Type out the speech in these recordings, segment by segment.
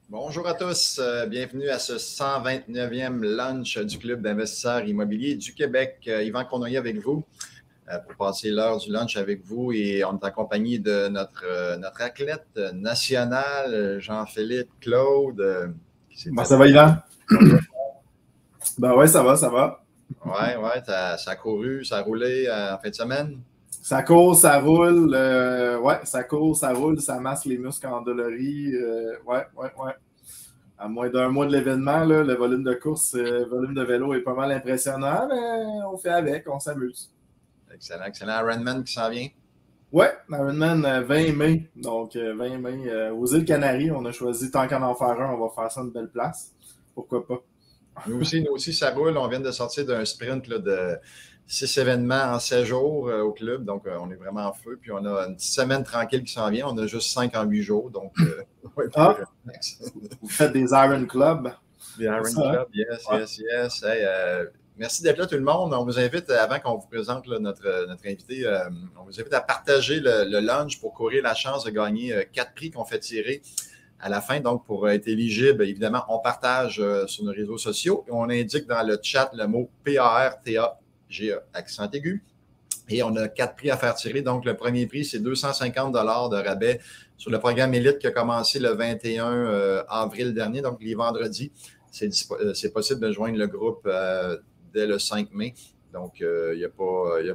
Bonjour à tous, bienvenue à ce 129e lunch du Club d'investisseurs immobiliers du Québec. Yvan Cournoyer avec vous pour passer l'heure du lunch avec vous et on est accompagné de notre athlète national, Jean-Philippe Claude. Ça va, Yvan? Ben ouais, ça va. Ouais, ça a couru, ça a roulé en fin de semaine. Ça court, ça roule. Ça court, ça roule, ça masse les muscles endoloris. Ouais. À moins d'un mois de l'événement, le volume de course, le volume de vélo est pas mal impressionnant, mais on fait avec, on s'amuse. Excellent. Ironman qui s'en vient. Ouais, Ironman 20 mai. Donc, 20 mai, aux îles Canaries, on a choisi, tant qu'en faire un, on va faire ça une belle place. Pourquoi pas? Nous aussi, ça roule. On vient de sortir d'un sprint là, de 6 événements en 16 jours au club. Donc, on est vraiment en feu. Puis, on a une petite semaine tranquille qui s'en vient. On a juste 5 en 8 jours. Donc, vous faites des Iron Club. Des Iron Club, yes. Hey, merci d'être là, tout le monde. On vous invite, avant qu'on vous présente là, notre invité, on vous invite à partager le lunch pour courir la chance de gagner 4 prix qu'on fait tirer à la fin. Donc, pour être éligible, évidemment, on partage sur nos réseaux sociaux et on indique dans le chat le mot PARTAGE, accent aigu. Et on a 4 prix à faire tirer. Donc, le premier prix, c'est 250 $ de rabais sur le programme Élite qui a commencé le 21 avril dernier, donc les vendredis. C'est possible de joindre le groupe dès le 5 mai. Donc, il n'y a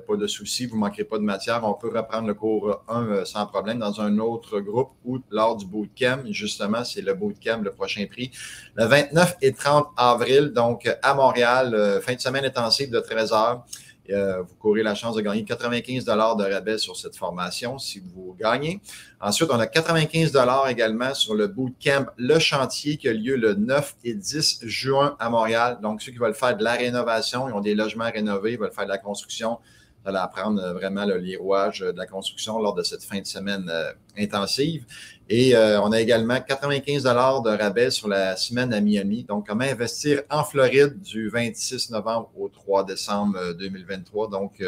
pas de souci. Vous ne manquerez pas de matière. On peut reprendre le cours 1 sans problème dans un autre groupe ou lors du bootcamp. Justement, c'est le bootcamp, le prochain prix. Le 29 et 30 avril, donc à Montréal, fin de semaine intensive de 13 heures. Vous courez la chance de gagner 95 $ de rabais sur cette formation si vous gagnez. Ensuite, on a 95 $ également sur le bootcamp Le Chantier qui a lieu le 9 et 10 juin à Montréal. Donc, ceux qui veulent faire de la rénovation, ils ont des logements rénovés, ils veulent faire de la construction, vous allez apprendre vraiment les rouages de la construction lors de cette fin de semaine intensive. Et on a également 95 $ de rabais sur la semaine à Miami. Donc, comment investir en Floride du 26 novembre au 3 décembre 2023. Donc,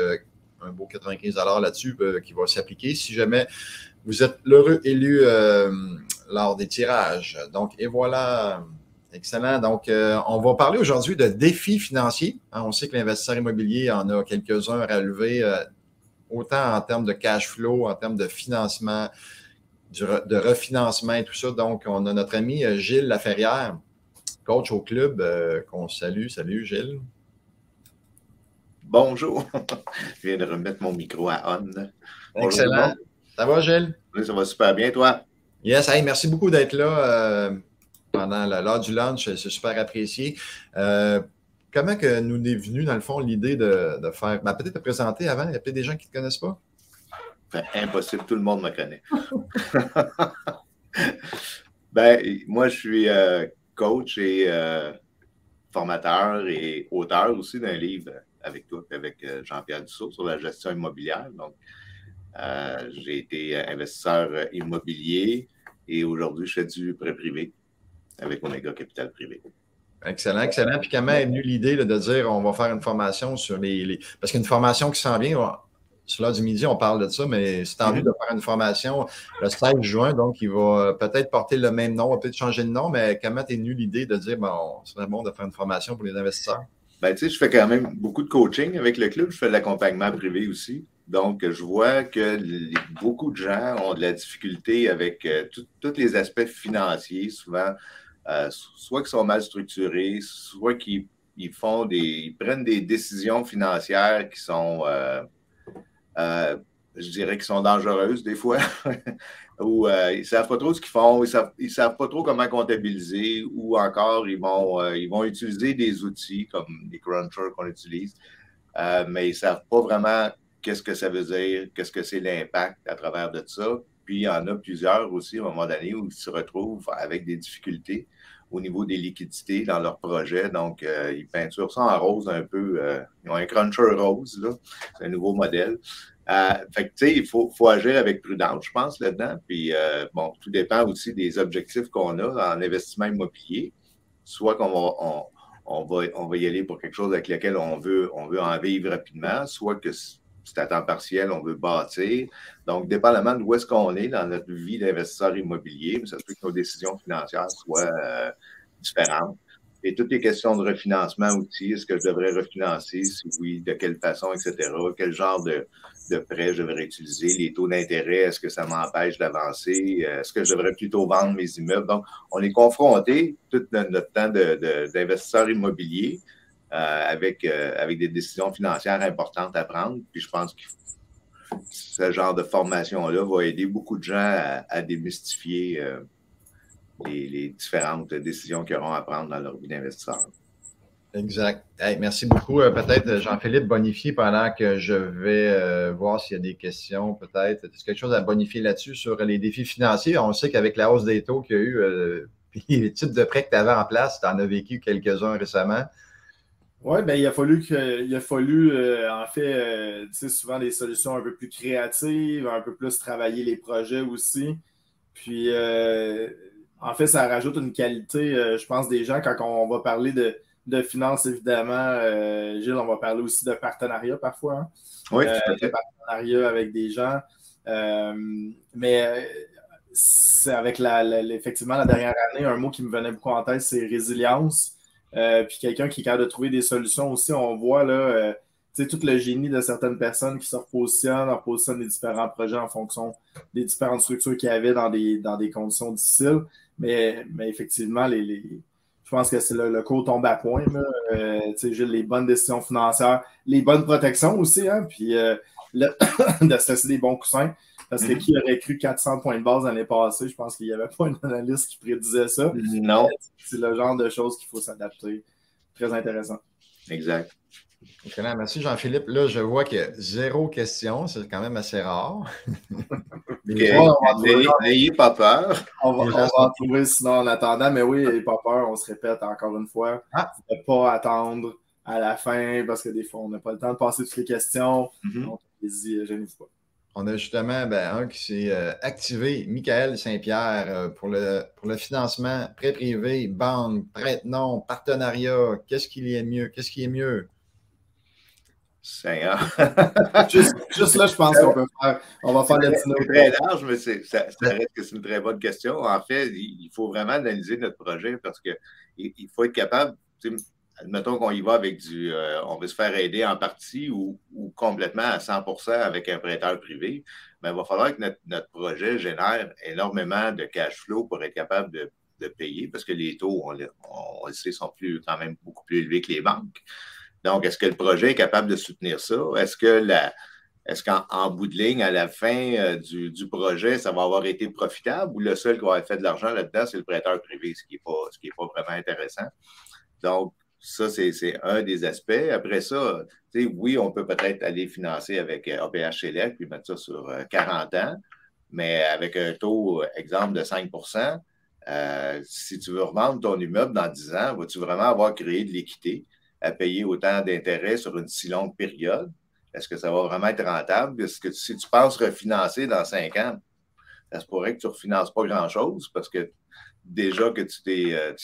un beau 95 $ là-dessus qui va s'appliquer si jamais vous êtes l'heureux élu lors des tirages. Donc, et voilà. Excellent. Donc, on va parler aujourd'hui de défis financiers. On sait que l'investisseur immobilier en a quelques-uns à relever, autant en termes de cash flow, en termes de financement, de refinancement et tout ça. Donc, on a notre ami Gilles Laferrière, coach au club, qu'on salue. Salut, Gilles. Bonjour. Je viens de remettre mon micro à on. Excellent. Ça va, Gilles? Oui, ça va super bien, toi? Yes. Hey, merci beaucoup d'être là pendant l'heure du lunch. C'est super apprécié. Comment que nous est venue, dans le fond, l'idée de faire... peut-être te présenter avant. Il y a peut-être des gens qui ne te connaissent pas. Impossible, tout le monde me connaît. Moi, je suis coach et formateur et auteur aussi d'un livre avec toi et avec Jean-Pierre Dussault sur la gestion immobilière. Donc, j'ai été investisseur immobilier et aujourd'hui, je fais du prêt privé avec Omega Capital Privé. Excellent. Puis comment est venue l'idée de dire on va faire une formation sur les... Parce qu'il y a une formation qui s'en vient... Sur l'heure du midi, on parle de ça, mais c'est en vue de faire une formation le 16 juin, donc il va peut-être porter le même nom, on va peut-être changer de nom, mais comment t'es venue l'idée de dire, bon, ce serait bon de faire une formation pour les investisseurs? Je fais quand même beaucoup de coaching avec le club, je fais de l'accompagnement privé aussi. Donc, je vois que beaucoup de gens ont de la difficulté avec tous les aspects financiers, souvent, soit qu'ils sont mal structurés, soit qu'ils prennent des décisions financières qui sont... je dirais qu'ils sont dangereuses des fois, ou ils ne savent pas trop ce qu'ils font, ils savent pas trop comment comptabiliser, ou encore ils vont utiliser des outils comme les crunchers qu'on utilise, mais ils ne savent pas vraiment qu'est-ce que ça veut dire, qu'est-ce que c'est l'impact à travers de ça. Puis il y en a plusieurs aussi à un moment donné où ils se retrouvent avec des difficultés au niveau des liquidités dans leur projet. Donc, ils peinturent ça en rose un peu. Ils ont un cruncher rose, là. C'est un nouveau modèle. Il faut agir avec prudence, je pense, là-dedans. Puis, tout dépend aussi des objectifs qu'on a en investissement immobilier. Soit qu'on va y aller pour quelque chose avec lequel on veut en vivre rapidement, soit que c'est à temps partiel, on veut bâtir. Donc, dépendamment d'où est-ce qu'on est dans notre vie d'investisseur immobilier, ça se peut que nos décisions financières soient différentes. Et toutes les questions de refinancement aussi, est-ce que je devrais refinancer? Si oui, de quelle façon, etc. Quel genre de prêt je devrais utiliser? Les taux d'intérêt, est-ce que ça m'empêche d'avancer? Est-ce que je devrais plutôt vendre mes immeubles? Donc, on est confronté tout notre temps d'investisseur immobilier avec des décisions financières importantes à prendre. Puis je pense que ce genre de formation-là va aider beaucoup de gens à démystifier les différentes décisions qu'ils auront à prendre dans leur vie d'investisseur. Exact. Hey, merci beaucoup. Peut-être Jean-Philippe bonifier pendant que je vais voir s'il y a des questions, peut-être. Est-ce quelque chose à bonifier là-dessus sur les défis financiers? On sait qu'avec la hausse des taux qu'il y a eu, puis les types de prêts que tu avais en place, tu en as vécu quelques-uns récemment. Oui, bien, il a fallu en fait, tu sais, souvent des solutions un peu plus créatives, un peu plus travailler les projets aussi. Puis, en fait, ça rajoute une qualité, je pense, des gens. Quand on va parler de finances, évidemment, Gilles, on va parler aussi de partenariat parfois. Hein? Oui, tout à fait. De partenariat avec des gens. Mais c'est avec effectivement la dernière année, un mot qui me venait beaucoup en tête, c'est résilience. Puis quelqu'un qui est capable de trouver des solutions aussi. On voit là, tout le génie de certaines personnes qui se repositionnent les différents projets en fonction des différentes structures qu'il y avait dans des conditions difficiles. Mais effectivement, je pense que c'est le cours tombe à point. J'ai les bonnes décisions financières, les bonnes protections aussi, hein, puis de se laisser des bons coussins. Parce que qui aurait cru 400 points de base l'année passée? Je pense qu'il n'y avait pas un analyste qui prédisait ça. Non. C'est le genre de choses qu'il faut s'adapter. Très intéressant. Exact. Excellent. Merci Jean-Philippe. Là, je vois qu'il y a 0 question. C'est quand même assez rare. N'ayez pas peur. On va en trouver sinon en attendant. Mais oui, n'ayez pas peur. On se répète encore une fois. Ne pas attendre à la fin parce que des fois, on n'a pas le temps de passer toutes les questions. Donc, allez-y, gênez-vous pas. On a justement un qui s'est activé, Michael Saint-Pierre, pour le financement, prêt privé, banque, prête-non, partenariat. Qu'est-ce qui est mieux? Qu'est-ce qui est mieux? Seigneur. juste là, je pense qu'on va faire le petit C'est très large, mais ça reste que c'est une très bonne question. En fait, il faut vraiment analyser notre projet parce qu'il faut être capable, admettons qu'on y va avec on veut se faire aider en partie ou complètement à 100% avec un prêteur privé, mais il va falloir que notre projet génère énormément de cash flow pour être capable de payer parce que les taux, on le sait, sont quand même beaucoup plus élevés que les banques. Donc, est-ce que le projet est capable de soutenir ça? Est-ce qu'en bout de ligne, à la fin du projet, ça va avoir été profitable ou le seul qui va avoir fait de l'argent là-dedans, c'est le prêteur privé, ce qui est pas vraiment intéressant. Donc, ça, c'est un des aspects. Après ça, oui, on peut peut-être aller financer avec APH Select puis mettre ça sur 40 ans, mais avec un taux, exemple, de 5 si tu veux revendre ton immeuble dans 10 ans, vas-tu vraiment avoir créé de l'équité à payer autant d'intérêts sur une si longue période? Est-ce que ça va vraiment être rentable? Est-ce que si tu penses refinancer dans 5 ans, ça se pourrait que tu ne refinances pas grand-chose parce que déjà que tu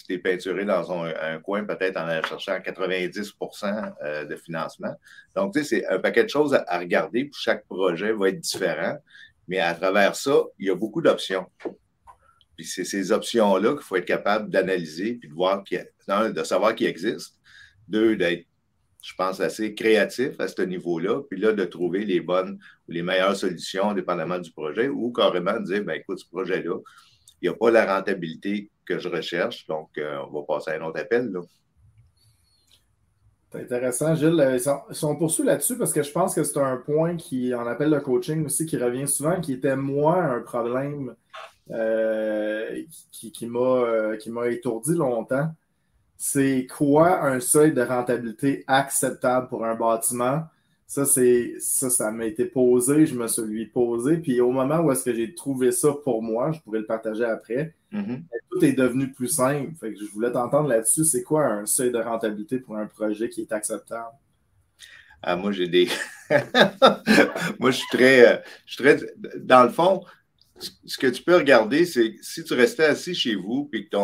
t'es peinturé dans un coin peut-être en allant chercher 90% de financement. Donc, c'est un paquet de choses à regarder. Puis chaque projet va être différent. Mais à travers ça, il y a beaucoup d'options. Puis c'est ces options-là qu'il faut être capable d'analyser puis de voir de savoir qu'ils existent. 2, d'être, je pense, assez créatif à ce niveau-là, puis là, de trouver les bonnes ou les meilleures solutions, dépendamment du projet, ou carrément de dire, écoute, ce projet-là, il n'y a pas la rentabilité que je recherche, donc on va passer à un autre appel. Là. C'est intéressant, Gilles. Si on poursuit là-dessus, parce que je pense que c'est un point qui, en appel de coaching aussi, qui revient souvent, qui était, moi, un problème qui m'a étourdi longtemps. C'est quoi un seuil de rentabilité acceptable pour un bâtiment? Ça m'a été posé, je me suis posé. Puis au moment où est-ce que j'ai trouvé ça pour moi, je pourrais le partager après, tout est devenu plus simple. Fait que je voulais t'entendre là-dessus. C'est quoi un seuil de rentabilité pour un projet qui est acceptable? Moi, j'ai des... moi, je suis très... Dans le fond, ce que tu peux regarder, c'est si tu restais assis chez vous puis que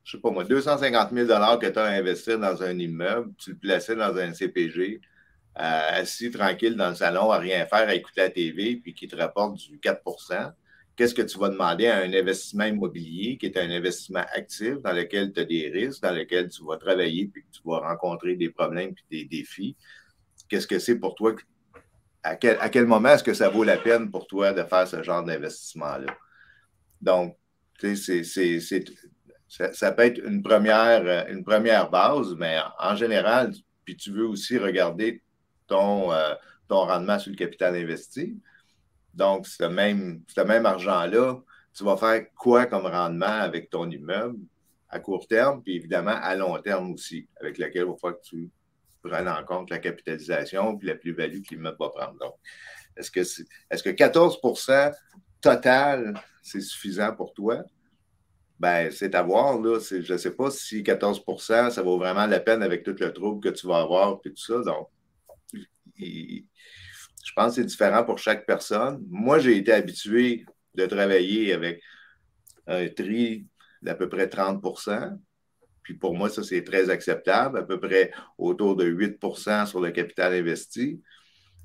je sais pas moi, 250 000 que tu as à investir dans un immeuble, tu le plaçais dans un CPG, assis tranquille dans le salon à rien faire, à écouter la TV, puis qui te rapporte du 4 qu'est-ce que tu vas demander à un investissement immobilier qui est un investissement actif dans lequel tu as des risques, dans lequel tu vas travailler, puis que tu vas rencontrer des problèmes puis des défis? Qu'est-ce que c'est pour toi? À quel moment est-ce que ça vaut la peine pour toi de faire ce genre d'investissement-là? Donc, ça peut être une première base, mais en général, puis tu veux aussi regarder ton rendement sur le capital investi. Donc, ce même argent-là, tu vas faire quoi comme rendement avec ton immeuble à court terme, puis évidemment à long terme aussi, avec lequel il va falloir que tu prennes en compte la capitalisation puis la plus-value que l'immeuble va prendre. Donc, est-ce que 14 total, c'est suffisant pour toi? Ben, c'est à voir, là. Je ne sais pas si 14 ça vaut vraiment la peine avec tout le trouble que tu vas avoir et tout ça. Donc, je pense que c'est différent pour chaque personne. Moi, j'ai été habitué de travailler avec un tri d'à peu près 30 Puis pour moi, ça, c'est très acceptable, à peu près autour de 8 sur le capital investi.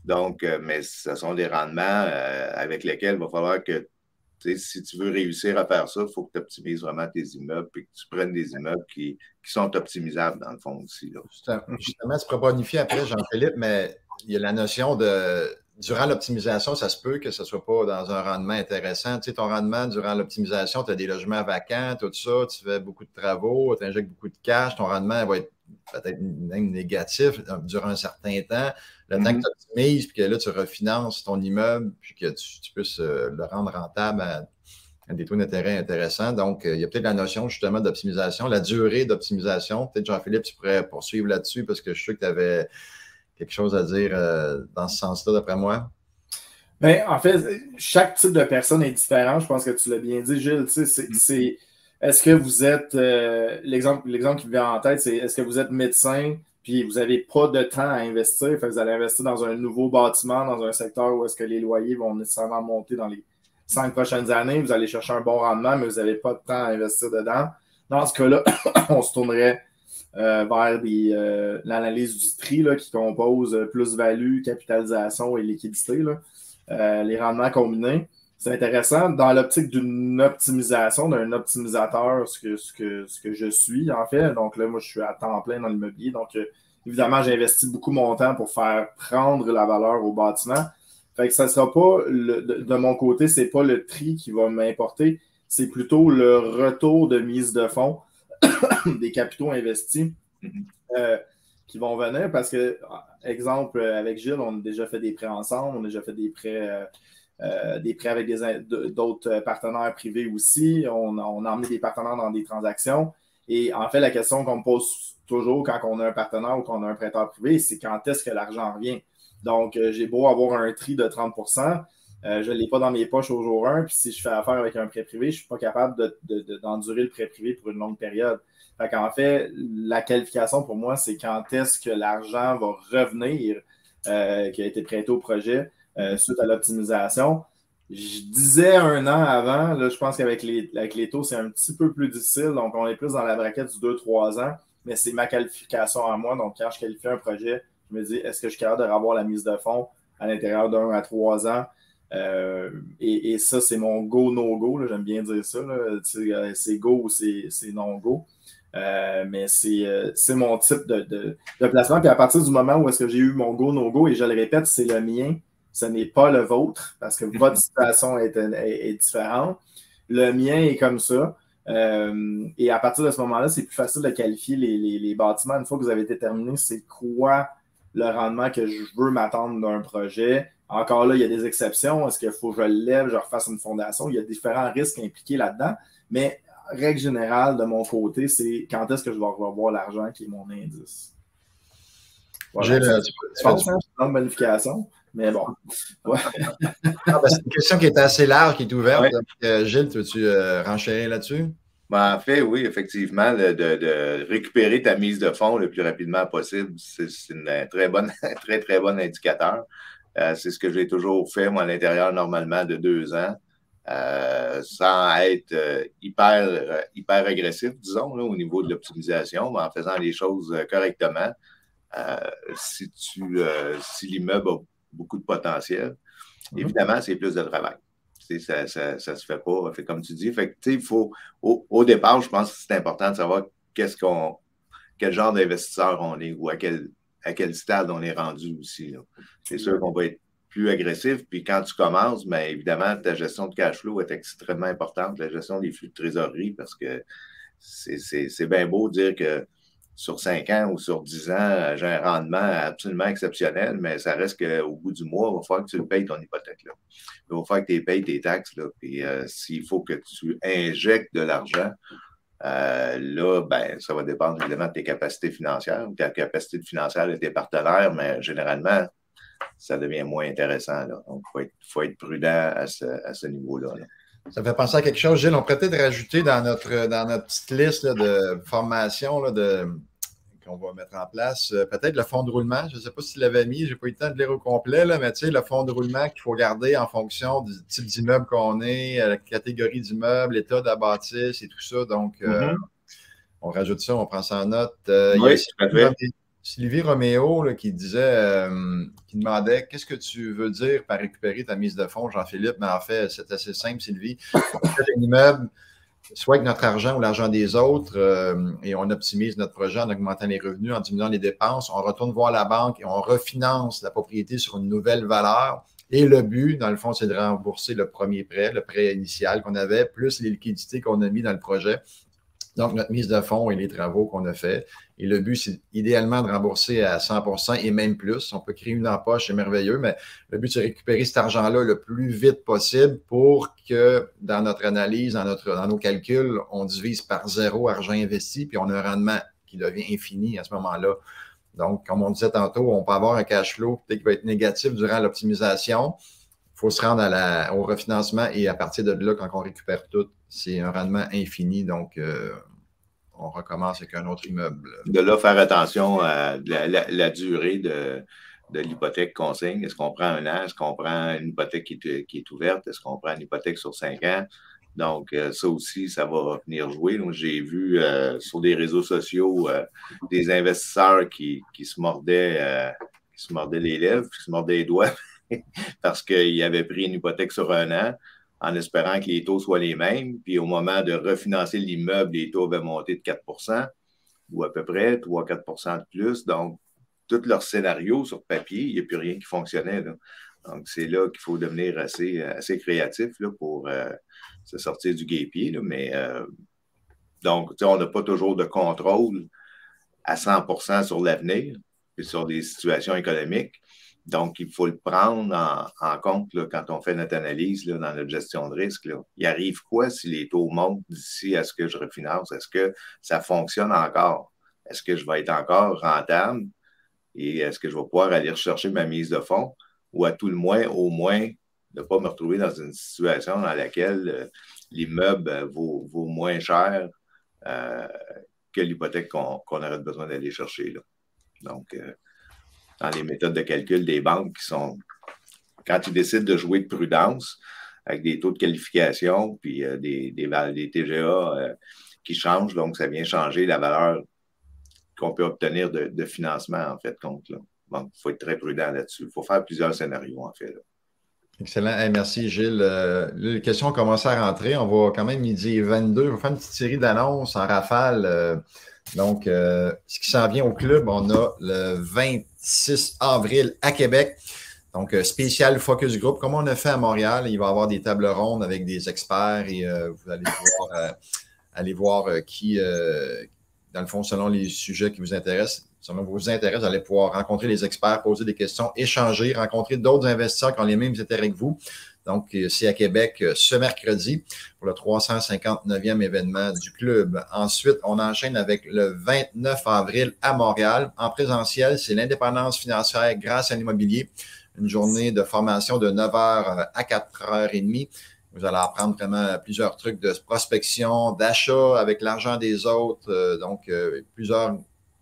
Donc, mais ce sont des rendements avec lesquels il va falloir que, si tu veux réussir à faire ça, il faut que tu optimises vraiment tes immeubles et que tu prennes des immeubles qui sont optimisables dans le fond aussi. Là. Justement, tu pourras bonifier après, Jean-Philippe, mais il y a la notion de durant l'optimisation, ça se peut que ce ne soit pas dans un rendement intéressant. Tu sais, ton rendement durant l'optimisation, tu as des logements vacants, tout ça, tu fais beaucoup de travaux, tu injectes beaucoup de cash, ton rendement va être peut-être même négatif durant un certain temps. Le temps que tu optimises, puis que là, tu refinances ton immeuble, puis que tu puisses le rendre rentable à des taux d'intérêt intéressants. Donc, il y a peut-être la notion justement d'optimisation, la durée d'optimisation. Peut-être, Jean-Philippe, tu pourrais poursuivre là-dessus parce que je suis sûr que tu avais quelque chose à dire dans ce sens-là, d'après moi. Bien, en fait, chaque type de personne est différent. Je pense que tu l'as bien dit, Gilles. Est-ce que vous êtes, l'exemple qui me vient en tête, c'est est-ce que vous êtes médecin puis vous n'avez pas de temps à investir, fait que vous allez investir dans un nouveau bâtiment, dans un secteur où est-ce que les loyers vont nécessairement monter dans les 5 prochaines années, vous allez chercher un bon rendement, mais vous n'avez pas de temps à investir dedans. Dans ce cas-là, on se tournerait vers l'analyse du tri là, qui compose plus-value, capitalisation et liquidité, là. Les rendements combinés. C'est intéressant. Dans l'optique d'une optimisation, d'un optimisateur, ce que je suis, en fait. Donc là, moi, je suis à temps plein dans l'immobilier. Donc, évidemment, j'investis beaucoup mon temps pour faire prendre la valeur au bâtiment. Fait que ça ne sera pas, de mon côté, ce n'est pas le tri qui va m'importer, c'est plutôt le retour de mise de fonds des capitaux investis qui vont venir parce que, exemple, avec Gilles, on a déjà fait des prêts ensemble, on a déjà fait des prêts avec d'autres partenaires privés aussi. On a emmené des partenaires dans des transactions. Et en fait, la question qu'on me pose toujours quand on a un partenaire ou qu'on a un prêteur privé, c'est quand est-ce que l'argent revient. Donc, j'ai beau avoir un tri de 30 je ne l'ai pas dans mes poches au jour 1. Puis si je fais affaire avec un prêt privé, je ne suis pas capable d'endurer le prêt privé pour une longue période. Fait qu'en fait, la qualification pour moi, c'est quand est-ce que l'argent va revenir qui a été prêté au projet suite à l'optimisation. Je disais 1 an avant, là, je pense qu'avec les taux, c'est un petit peu plus difficile. Donc, on est plus dans la braquette du 2-3 ans. Mais c'est ma qualification à moi. Donc, quand je qualifie un projet, je me dis, est-ce que je suis capable de revoir la mise de fonds à l'intérieur d'1 à 3 ans? Et ça, c'est mon go, no-go. Là, j'aime bien dire ça. C'est go ou c'est non-go. Mais c'est mon type de placement. Puis à partir du moment où est-ce que j'ai eu mon go, no-go, et je le répète, c'est le mien, ce n'est pas le vôtre, parce que votre situation est différente. Le mien est comme ça. Et à partir de ce moment-là, c'est plus facile de qualifier les bâtiments. Une fois que vous avez déterminé c'est quoi le rendement que je veux m'attendre d'un projet. Encore là, il y a des exceptions. Est-ce qu'il faut que je le lève, je refasse une fondation? Il y a différents risques impliqués là-dedans. Mais règle générale, de mon côté, c'est quand est-ce que je vais revoir l'argent qui est mon indice. Voilà. C'est une bonification, mais bon. Ouais. C'est une question qui est assez large, qui est ouverte. Ouais. Donc, Gilles, veux-tu renchérir là-dessus? Ben, en fait, oui, effectivement, de récupérer ta mise de fonds le plus rapidement possible, c'est un très bon indicateur. C'est ce que j'ai toujours fait, moi, à l'intérieur, normalement, de 2 ans. Sans être hyper agressif, disons, là, au niveau de l'optimisation, mais en faisant les choses correctement. si l'immeuble a beaucoup de potentiel, évidemment, c'est plus de travail. Ça se fait pas. Fait, comme tu dis, fait, il faut, au départ, je pense que c'est important de savoir quel genre d'investisseur on est ou à quel stade on est rendu aussi. C'est sûr qu'on va être plus agressif. Puis quand tu commences, bien évidemment, ta gestion de cash flow est extrêmement importante, la gestion des flux de trésorerie, parce que c'est bien beau de dire que sur 5 ans ou sur 10 ans, j'ai un rendement absolument exceptionnel, mais ça reste qu'au bout du mois, il va falloir que tu le payes ton hypothèque. Là. Il va falloir que tu payes tes taxes. Là. Puis s'il faut que tu injectes de l'argent, là, ben, ça va dépendre évidemment de tes capacités financières, de ta capacité financière de tes partenaires, mais généralement, ça devient moins intéressant. Là. Donc, il faut être prudent à ce niveau-là. Là. Ça me fait penser à quelque chose, Gilles. On pourrait peut-être rajouter dans notre petite liste là, de formation qu'on va mettre en place, peut-être le fonds de roulement. Je ne sais pas si tu l'avais mis, je n'ai pas eu le temps de lire au complet, là, mais tu sais, le fonds de roulement qu'il faut garder en fonction du type d'immeuble qu'on est, la catégorie d'immeuble, l'état de la bâtisse et tout ça. Donc, on rajoute ça, on prend ça en note. Oui, tout à fait. Sylvie Roméo là, qui disait, qui demandait qu'est-ce que tu veux dire par récupérer ta mise de fonds, Jean-Philippe, mais en fait, c'est assez simple, Sylvie. On fait un immeuble, soit avec notre argent ou l'argent des autres, et on optimise notre projet en augmentant les revenus, en diminuant les dépenses. On retourne voir la banque et on refinance la propriété sur une nouvelle valeur. Et le but, dans le fond, c'est de rembourser le premier prêt, le prêt initial qu'on avait, plus les liquidités qu'on a mis dans le projet. Donc, notre mise de fonds et les travaux qu'on a fait. Et le but, c'est idéalement de rembourser à 100% et même plus. On peut créer une empoche, c'est merveilleux, mais le but, c'est de récupérer cet argent-là le plus vite possible pour que dans notre analyse, dans nos calculs, on divise par 0 argent investi, puis on a un rendement qui devient infini à ce moment-là. Donc, comme on disait tantôt, on peut avoir un cash flow peut-être qui va être négatif durant l'optimisation. Il faut se rendre au refinancement et à partir de là, quand on récupère tout, c'est un rendement infini. Donc, on recommence avec un autre immeuble. De là, faire attention à la durée de l'hypothèque qu'on signe. Est-ce qu'on prend 1 an? Est-ce qu'on prend une hypothèque qui est ouverte? Est-ce qu'on prend une hypothèque sur 5 ans? Donc, ça aussi, ça va venir jouer. Donc, j'ai vu sur des réseaux sociaux des investisseurs qui se mordaient les lèvres, qui se mordaient les doigts parce qu'ils avaient pris une hypothèque sur 1 an en espérant que les taux soient les mêmes. Puis au moment de refinancer l'immeuble, les taux avaient monté de 4% ou à peu près 3-4% de plus. Donc, tout leur scénario sur papier, il n'y a plus rien qui fonctionnait. Là. Donc, c'est là qu'il faut devenir assez créatif là, pour se sortir du guêpier. Là. Mais donc, on n'a pas toujours de contrôle à 100% sur l'avenir et sur des situations économiques. Donc, il faut le prendre en compte là, quand on fait notre analyse là, dans notre gestion de risque. Là. Il arrive quoi si les taux montent d'ici à ce que je refinance? Est-ce que ça fonctionne encore? Est-ce que je vais être encore rentable? Et est-ce que je vais pouvoir aller rechercher ma mise de fonds? Ou à tout le moins, au moins, ne pas me retrouver dans une situation dans laquelle l'immeuble vaut moins cher que l'hypothèque qu'on aurait besoin d'aller chercher. Là. Donc, dans les méthodes de calcul des banques qui sont, quand ils décident de jouer de prudence avec des taux de qualification puis des TGA qui changent, donc ça vient changer la valeur qu'on peut obtenir de financement, en fait, compte. Là. Donc, il faut être très prudent là-dessus. Il faut faire plusieurs scénarios, en fait. Là. Excellent. Hey, merci, Gilles. Les questions ont commencé à rentrer. On va quand même midi 22. On va faire une petite série d'annonces en rafale. Donc, ce qui s'en vient au club, on a le 26 avril à Québec. Donc, spécial focus group. Comme on a fait à Montréal, il va y avoir des tables rondes avec des experts et vous allez voir qui, dans le fond, selon les sujets qui vous intéressent, selon vos intérêts, vous allez pouvoir rencontrer les experts, poser des questions, échanger, rencontrer d'autres investisseurs qui ont les mêmes intérêts que vous. Donc, c'est à Québec ce mercredi pour le 359e événement du club. Ensuite, on enchaîne avec le 29 avril à Montréal. En présentiel, c'est l'indépendance financière grâce à l'immobilier. Une journée de formation de 9h à 4h30. Vous allez apprendre vraiment plusieurs trucs de prospection, d'achat avec l'argent des autres. Donc, plusieurs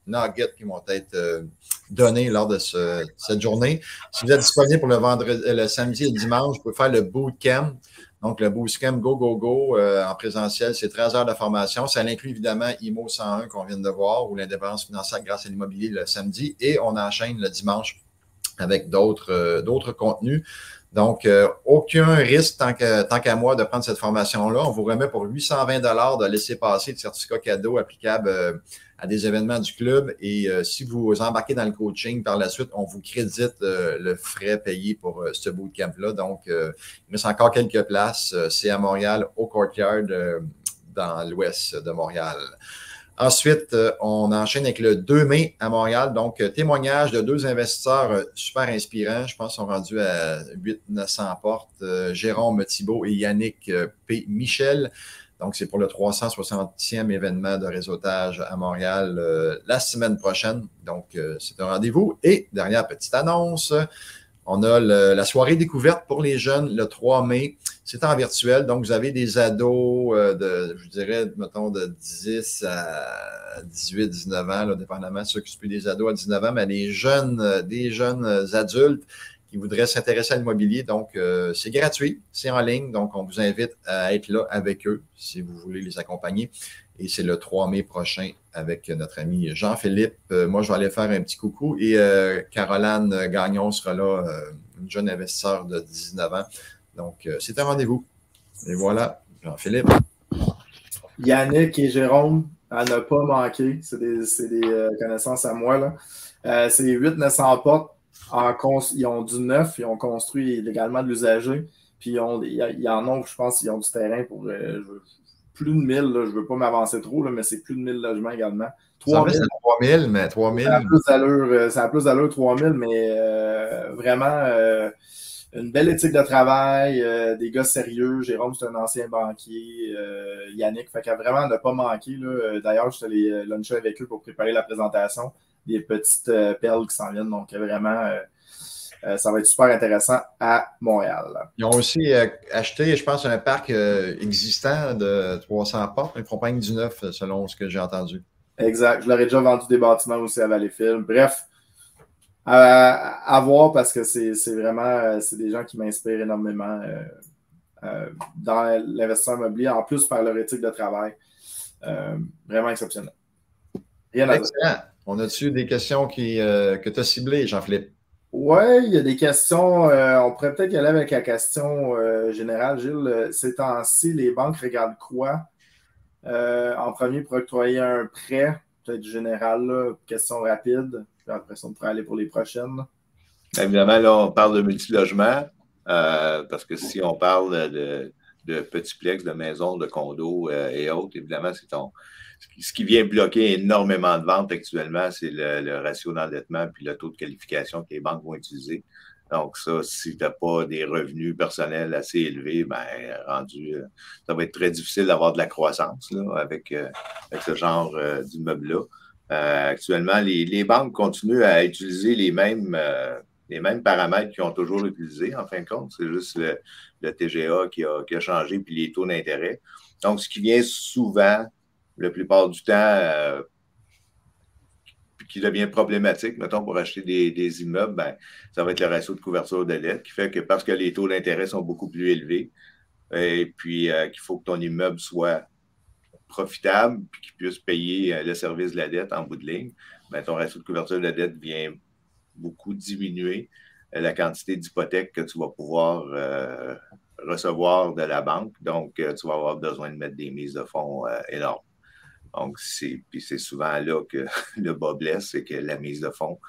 nuggets qui vont être donnés lors de cette journée. Si vous êtes disponible pour le samedi et le dimanche, vous pouvez faire le bootcamp. Donc, le Bootcamp Go, Go, Go en présentiel, c'est 13 heures de formation. Ça inclut évidemment IMO 101 qu'on vient de voir ou l'indépendance financière grâce à l'immobilier le samedi. Et on enchaîne le dimanche avec d'autres contenus. Donc, aucun risque tant qu'à moi de prendre cette formation-là. On vous remet pour 820 $ de laisser-passer de certificat cadeau applicable à des événements du club. Et si vous embarquez dans le coaching par la suite, on vous crédite le frais payé pour ce bootcamp-là. Donc, il reste encore quelques places. C'est à Montréal, au Courtyard, dans l'ouest de Montréal. Ensuite, on enchaîne avec le 2 mai à Montréal. Donc, témoignage de 2 investisseurs super inspirants. Je pense qu'ils sont rendus à 800-900 portes. Jérôme Thibault et Yannick P. Michel. Donc, c'est pour le 360e événement de réseautage à Montréal la semaine prochaine. Donc, c'est un rendez-vous. Et dernière petite annonce, on a la soirée découverte pour les jeunes le 3 mai. C'est en virtuel, donc vous avez des ados je dirais, mettons, de 10 à 18, 19 ans, là, dépendamment de ceux qui s'occupent des ados à 19 ans, mais des jeunes adultes qui voudraient s'intéresser à l'immobilier. Donc, c'est gratuit, c'est en ligne, donc on vous invite à être là avec eux si vous voulez les accompagner. Et c'est le 3 mai prochain avec notre ami Jean-Philippe. Moi, je vais aller faire un petit coucou. Et Caroline Gagnon sera là, une jeune investisseur de 19 ans. Donc, c'est un rendez-vous. Et voilà, Jean-Philippe. Yannick et Jérôme, à ne pas manquer. C'est des connaissances à moi, là. C'est 800-900 portes. Ils ont du neuf, ils ont construit légalement de l'usager. Puis, il y en a, je pense, ils ont du terrain pour plus de 1000. Là, je ne veux pas m'avancer trop, là, mais c'est plus de 1000 logements également. 3000, c'est 3000, mais 3000. Ça a plus d'allure 3000, mais vraiment une belle éthique de travail, des gars sérieux. Jérôme, c'est un ancien banquier. Yannick, fait qu'à vraiment ne pas manquer. D'ailleurs, je suis allé luncher avec eux pour préparer la présentation. Des petites perles qui s'en viennent. Donc, vraiment, ça va être super intéressant à Montréal. Ils ont aussi acheté, je pense, un parc existant de 300 portes. Ils ne font pas du neuf, selon ce que j'ai entendu. Exact. Je leur ai déjà vendu des bâtiments aussi à Valleyfield. Bref, à voir parce que c'est vraiment des gens qui m'inspirent énormément dans l'investissement immobilier, en plus par leur éthique de travail. Vraiment exceptionnel. Rien à dire. On a-tu des questions que tu as ciblées, Jean-Philippe? Oui, il y a des questions. On pourrait peut-être y aller avec la question générale, Gilles. Ces temps-ci, les banques regardent quoi en premier pour octroyer un prêt, peut-être général, là, question rapide. J'ai l'impression de pouvoir aller pour les prochaines. Évidemment, là, on parle de multilogement, parce que si on parle de petits plex, de maisons, de condos et autres, évidemment, ce qui vient bloquer énormément de ventes actuellement, c'est le ratio d'endettement puis le taux de qualification que les banques vont utiliser. Donc, ça, si tu n'as pas des revenus personnels assez élevés, ben, ça va être très difficile d'avoir de la croissance là, avec ce genre d'immeuble-là. Actuellement, les banques continuent à utiliser les mêmes paramètres qu'ils ont toujours utilisés, en fin de compte. C'est juste le TGA qui a changé, puis les taux d'intérêt. Donc, ce qui vient souvent, la plupart du temps, qui devient problématique, mettons, pour acheter des immeubles, ben, ça va être le ratio de couverture de dette, qui fait que parce que les taux d'intérêt sont beaucoup plus élevés, et puis qu'il faut que ton immeuble soit profitable, puis qu'il puisse payer le service de la dette en bout de ligne, ben, ton ratio de couverture de dette vient beaucoup diminuer la quantité d'hypothèques que tu vas pouvoir recevoir de la banque. Donc, tu vas avoir besoin de mettre des mises de fonds énormes. Donc, c'est souvent là que le bas blesse, c'est que la mise de fonds,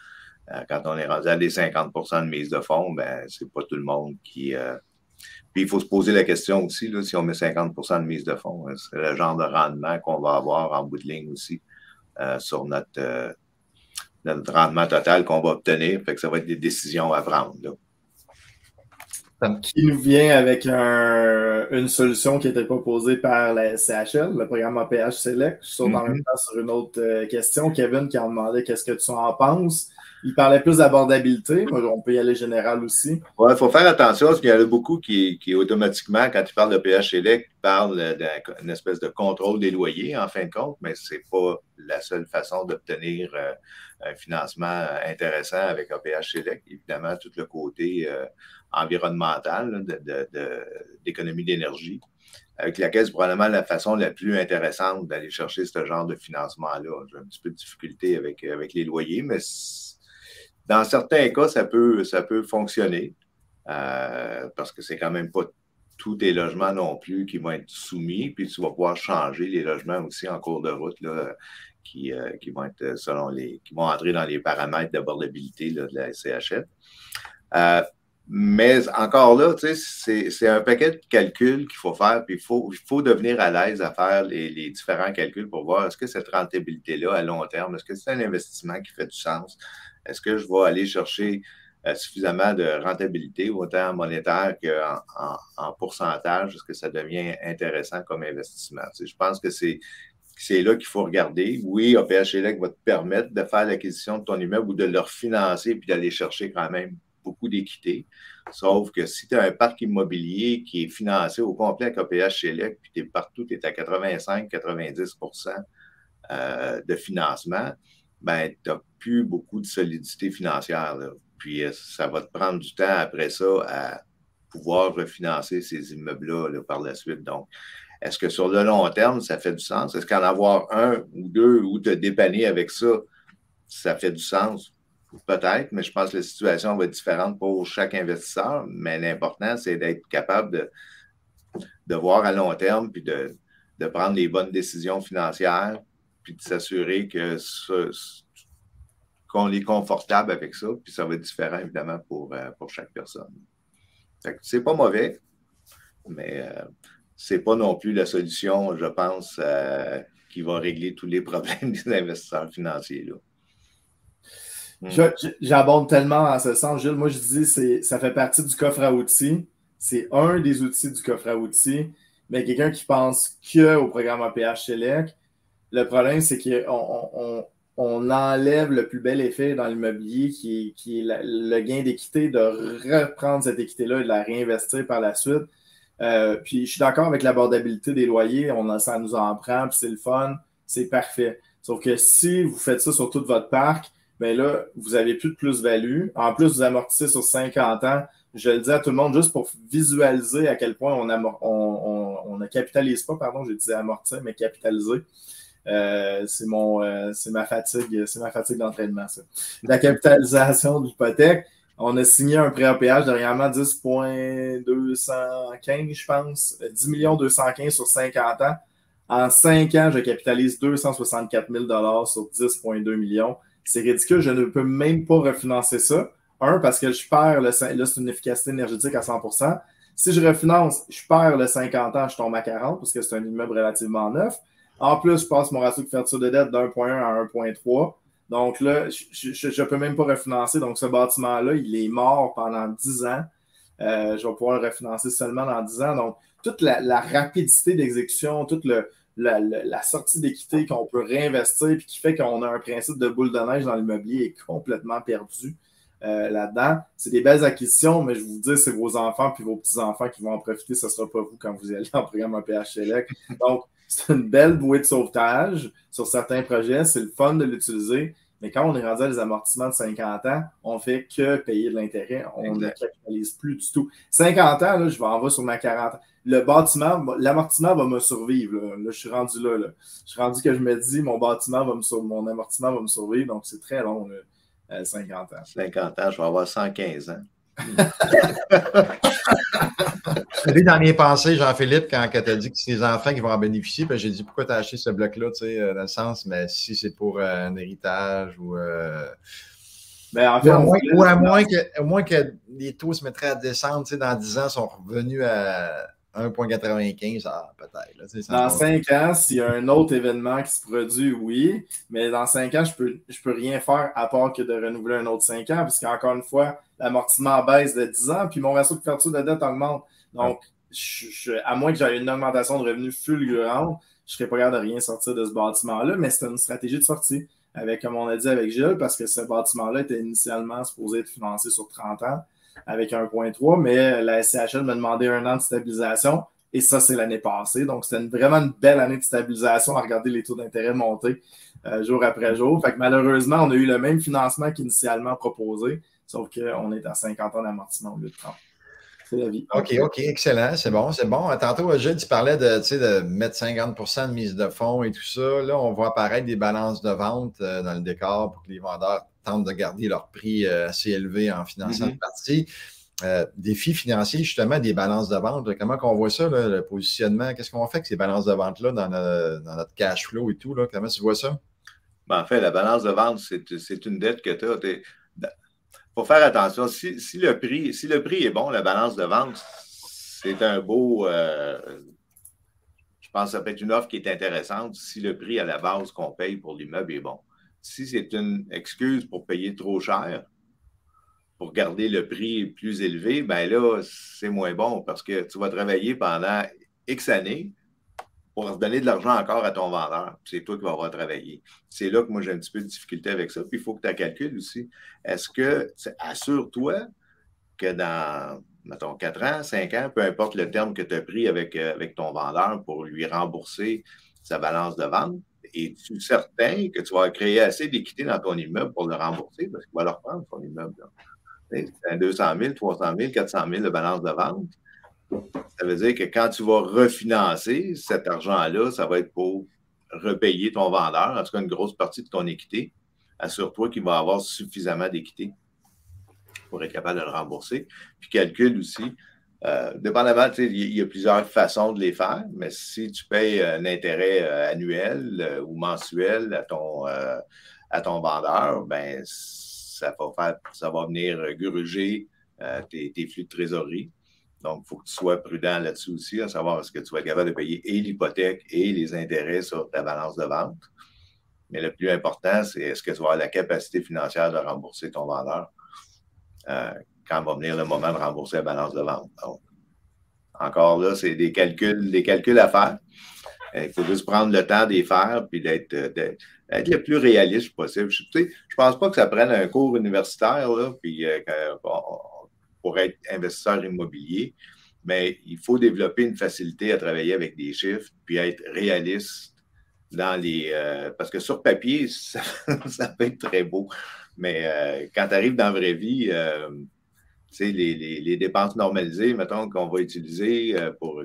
quand on est rendu à des 50 % de mise de fonds, ben, c'est pas tout le monde qui... Puis, il faut se poser la question aussi, là, si on met 50 % de mise de fonds, c'est le genre de rendement qu'on va avoir en bout de ligne aussi sur notre rendement total qu'on va obtenir. Fait que ça va être des décisions à prendre, là. Qui nous vient avec une solution qui n'était pas posée par la CHL, le programme APH Select. Je saute en même temps sur une autre question. Kevin qui en demandait qu'est-ce que tu en penses. Il parlait plus d'abordabilité. On peut y aller général aussi. Oui, il faut faire attention parce qu'il y en a beaucoup qui automatiquement, quand ils parlent de PH Select, parle d'une espèce de contrôle des loyers, en fin de compte, mais ce n'est pas la seule façon d'obtenir un financement intéressant avec APH Select. Évidemment, tout le côté environnemental d'économie d'énergie, avec laquelle c'est probablement la façon la plus intéressante d'aller chercher ce genre de financement-là. J'ai un petit peu de difficulté avec les loyers, mais dans certains cas, ça peut fonctionner parce que c'est quand même pas tous tes logements non plus qui vont être soumis, puis tu vas pouvoir changer les logements aussi en cours de route là, qui vont être qui vont entrer dans les paramètres d'abordabilité de la SCHL. Mais encore là, tu sais, c'est un paquet de calculs qu'il faut faire, puis il faut devenir à l'aise à faire les différents calculs pour voir est-ce que cette rentabilité-là, à long terme, est-ce que c'est un investissement qui fait du sens? Est-ce que je vais aller chercher suffisamment de rentabilité, autant monétaire qu'en pourcentage? Est-ce que ça devient intéressant comme investissement? Tu sais, je pense que c'est là qu'il faut regarder. Oui, APH Select va te permettre de faire l'acquisition de ton immeuble ou de le refinancer puis d'aller chercher quand même beaucoup d'équité. Sauf que si tu as un parc immobilier qui est financé au complet avec APH Select, puis tu es partout, tu es à 85-90% de financement, ben, tu n'as plus beaucoup de solidité financière, là. Puis ça va te prendre du temps après ça à pouvoir refinancer ces immeubles-là là, par la suite. Donc, est-ce que sur le long terme, ça fait du sens? Est-ce qu'en avoir un ou deux ou te dépanner avec ça, ça fait du sens? Peut-être, mais je pense que la situation va être différente pour chaque investisseur. Mais l'important, c'est d'être capable de voir à long terme puis de prendre les bonnes décisions financières puis de s'assurer qu'on est confortable avec ça. Puis ça va être différent, évidemment, pour chaque personne. C'est pas mauvais, mais c'est pas non plus la solution, je pense, qui va régler tous les problèmes des investisseurs financiers, là. J'abonde tellement en ce sens, Gilles. Moi, je dis ça fait partie du coffre à outils. C'est un des outils du coffre à outils. Mais quelqu'un qui pense qu'au programme APH Select, le problème, c'est qu'on enlève le plus bel effet dans l'immobilier qui est le gain d'équité, de reprendre cette équité-là et de la réinvestir par la suite. Puis je suis d'accord avec l'abordabilité des loyers. Ça nous en prend, puis c'est le fun. C'est parfait. Sauf que si vous faites ça sur tout votre parc, bien là, vous n'avez plus de plus-value. En plus, vous amortissez sur 50 ans. Je le dis à tout le monde juste pour visualiser à quel point on ne capitalise pas, pardon, j'ai dit amortir, mais capitaliser. C'est ma fatigue d'entraînement, ça. La capitalisation de l'hypothèque. On a signé un prêt APH dernièrement 10,215, je pense. 10 215 sur 50 ans. En 5 ans, je capitalise 264 000 $ sur 10,2 millions. C'est ridicule, je ne peux même pas refinancer ça. Parce que je perds là, c'est une efficacité énergétique à 100%. Si je refinance, je perds le 50 ans, je tombe à 40 parce que c'est un immeuble relativement neuf. En plus, je passe mon ratio de couverture de dette d'1,1 à 1,3. Donc là, je ne peux même pas refinancer. Donc, ce bâtiment-là, il est mort pendant 10 ans. Je vais pouvoir le refinancer seulement dans 10 ans. Donc, toute la rapidité d'exécution, toute la sortie d'équité qu'on peut réinvestir et qui fait qu'on a un principe de boule de neige dans l'immobilier est complètement perdu là-dedans. C'est des belles acquisitions, mais je vous dis, c'est vos enfants puis vos petits-enfants qui vont en profiter. Ce ne sera pas vous quand vous allez en programme APH Select. Donc, c'est une belle bouée de sauvetage sur certains projets. C'est le fun de l'utiliser. Mais quand on est rendu à des amortissements de 50 ans, on ne fait que payer de l'intérêt. On ne capitalise plus du tout. 50 ans, là, je vais en voir sur ma 40 ans. Le bâtiment, l'amortissement va me survivre. Là, je suis rendu là. Je suis rendu que je me dis, mon amortissement va me survivre. Donc, c'est très long, 50 ans. 50 ans, je vais avoir 115 ans. J'ai dans mes pensées, Jean-Philippe, quand tu as dit que c'est les enfants qui vont en bénéficier, j'ai dit pourquoi tu as acheté ce bloc-là, dans le sens, mais si c'est pour un héritage ou. Ben, en fait, à moins que les taux se mettraient à descendre, dans 10 ans, sont revenus à 1,95, peut-être. Là, dans 5 ans, s'il y a un autre événement qui se produit, oui. Mais dans 5 ans, je peux rien faire à part que de renouveler un autre 5 ans, parce qu'encore une fois, l'amortissement baisse de 10 ans, puis mon ratio de couverture de dette augmente. Donc, à moins que j'aie une augmentation de revenus fulgurante, je ne serais pas capable de rien sortir de ce bâtiment-là, mais c'est une stratégie de sortie, comme on a dit avec Gilles, parce que ce bâtiment-là était initialement supposé être financé sur 30 ans avec 1,3, mais la SCHL m'a demandé 1 an de stabilisation Et ça, c'est l'année passée. Donc, c'était vraiment une belle année de stabilisation à regarder les taux d'intérêt monter jour après jour. Fait que malheureusement, on a eu le même financement qu'initialement proposé, sauf qu'on est à 50 ans d'amortissement au lieu de 30. C'est la vie. OK, excellent. C'est bon, c'est bon. Tantôt, Gilles, tu parlais de mettre 50 de mise de fonds et tout ça. Là, on voit apparaître des balances de vente dans le décor pour que les vendeurs tentent de garder leur prix assez élevé en finançant une partie. Défi financier, justement, des balances de vente. Comment qu'on voit ça, là, le positionnement? Qu'est-ce qu'on fait avec ces balances de vente-là dans notre cash flow et tout? Là? Comment tu vois ça? Ben, en fait, la balance de vente, c'est une dette que tu as. Il faut faire attention. Si le prix est bon, la balance de vente, c'est un beau. Je pense que ça peut être une offre qui est intéressante si le prix à la base qu'on paye pour l'immeuble est bon. Si c'est une excuse pour payer trop cher, pour garder le prix plus élevé, ben là, c'est moins bon parce que tu vas travailler pendant X années pour redonner de l'argent encore à ton vendeur. C'est toi qui vas avoir travaillé. C'est là que moi, j'ai un petit peu de difficulté avec ça. Puis, il faut que tu calcules aussi. Est-ce que, assure-toi que dans, mettons, 4 ans, 5 ans, peu importe le terme que tu as pris avec ton vendeur pour lui rembourser sa balance de vente, es-tu certain que tu vas créer assez d'équité dans ton immeuble pour le rembourser? Parce qu'il va le reprendre, ton immeuble. C'est 200 000, 300 000, 400 000 de balance de vente. Ça veut dire que quand tu vas refinancer cet argent-là, ça va être pour repayer ton vendeur, en tout cas une grosse partie de ton équité. Assure-toi qu'il va avoir suffisamment d'équité pour être capable de le rembourser. Puis calcule aussi, dépendamment, il y a plusieurs façons de les faire, mais si tu payes un intérêt annuel ou mensuel à ton vendeur, ben ça va venir gruger tes flux de trésorerie. Donc, il faut que tu sois prudent là-dessus aussi, à savoir est-ce que tu vas être capable de payer et l'hypothèque et les intérêts sur ta balance de vente. Mais le plus important, c'est est-ce que tu vas avoir la capacité financière de rembourser ton vendeur quand va venir le moment de rembourser la balance de vente. Donc, encore là, c'est des calculs à faire. Il faut juste prendre le temps d'y faire puis d'être le plus réaliste possible. Je ne pense pas que ça prenne un cours universitaire là, puis pour être investisseur immobilier, mais il faut développer une facilité à travailler avec des chiffres puis être réaliste dans les... parce que sur papier, ça peut être très beau, mais quand tu arrives dans la vraie vie, les dépenses normalisées, mettons, qu'on va utiliser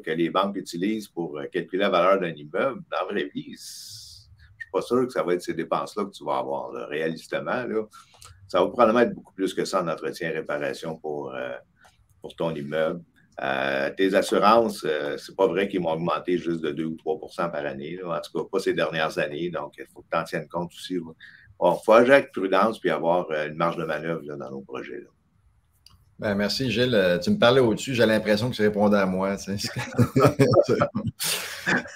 que les banques utilisent pour calculer la valeur d'un immeuble, dans la vraie vie, je ne suis pas sûr que ça va être ces dépenses-là que tu vas avoir. Là. Réalistement, là, ça va probablement être beaucoup plus que ça en entretien et réparation pour ton immeuble. Tes assurances, c'est pas vrai qu'ils vont augmenter juste de 2 ou 3 par année. Là. En tout cas, pas ces dernières années. Donc, il faut que tu en tiennes compte aussi. Il faut agir avec prudence puis avoir une marge de manœuvre là, dans nos projets. Là. Ben, merci, Gilles. Tu me parlais au-dessus, j'ai l'impression que tu répondais à moi. Tu sais.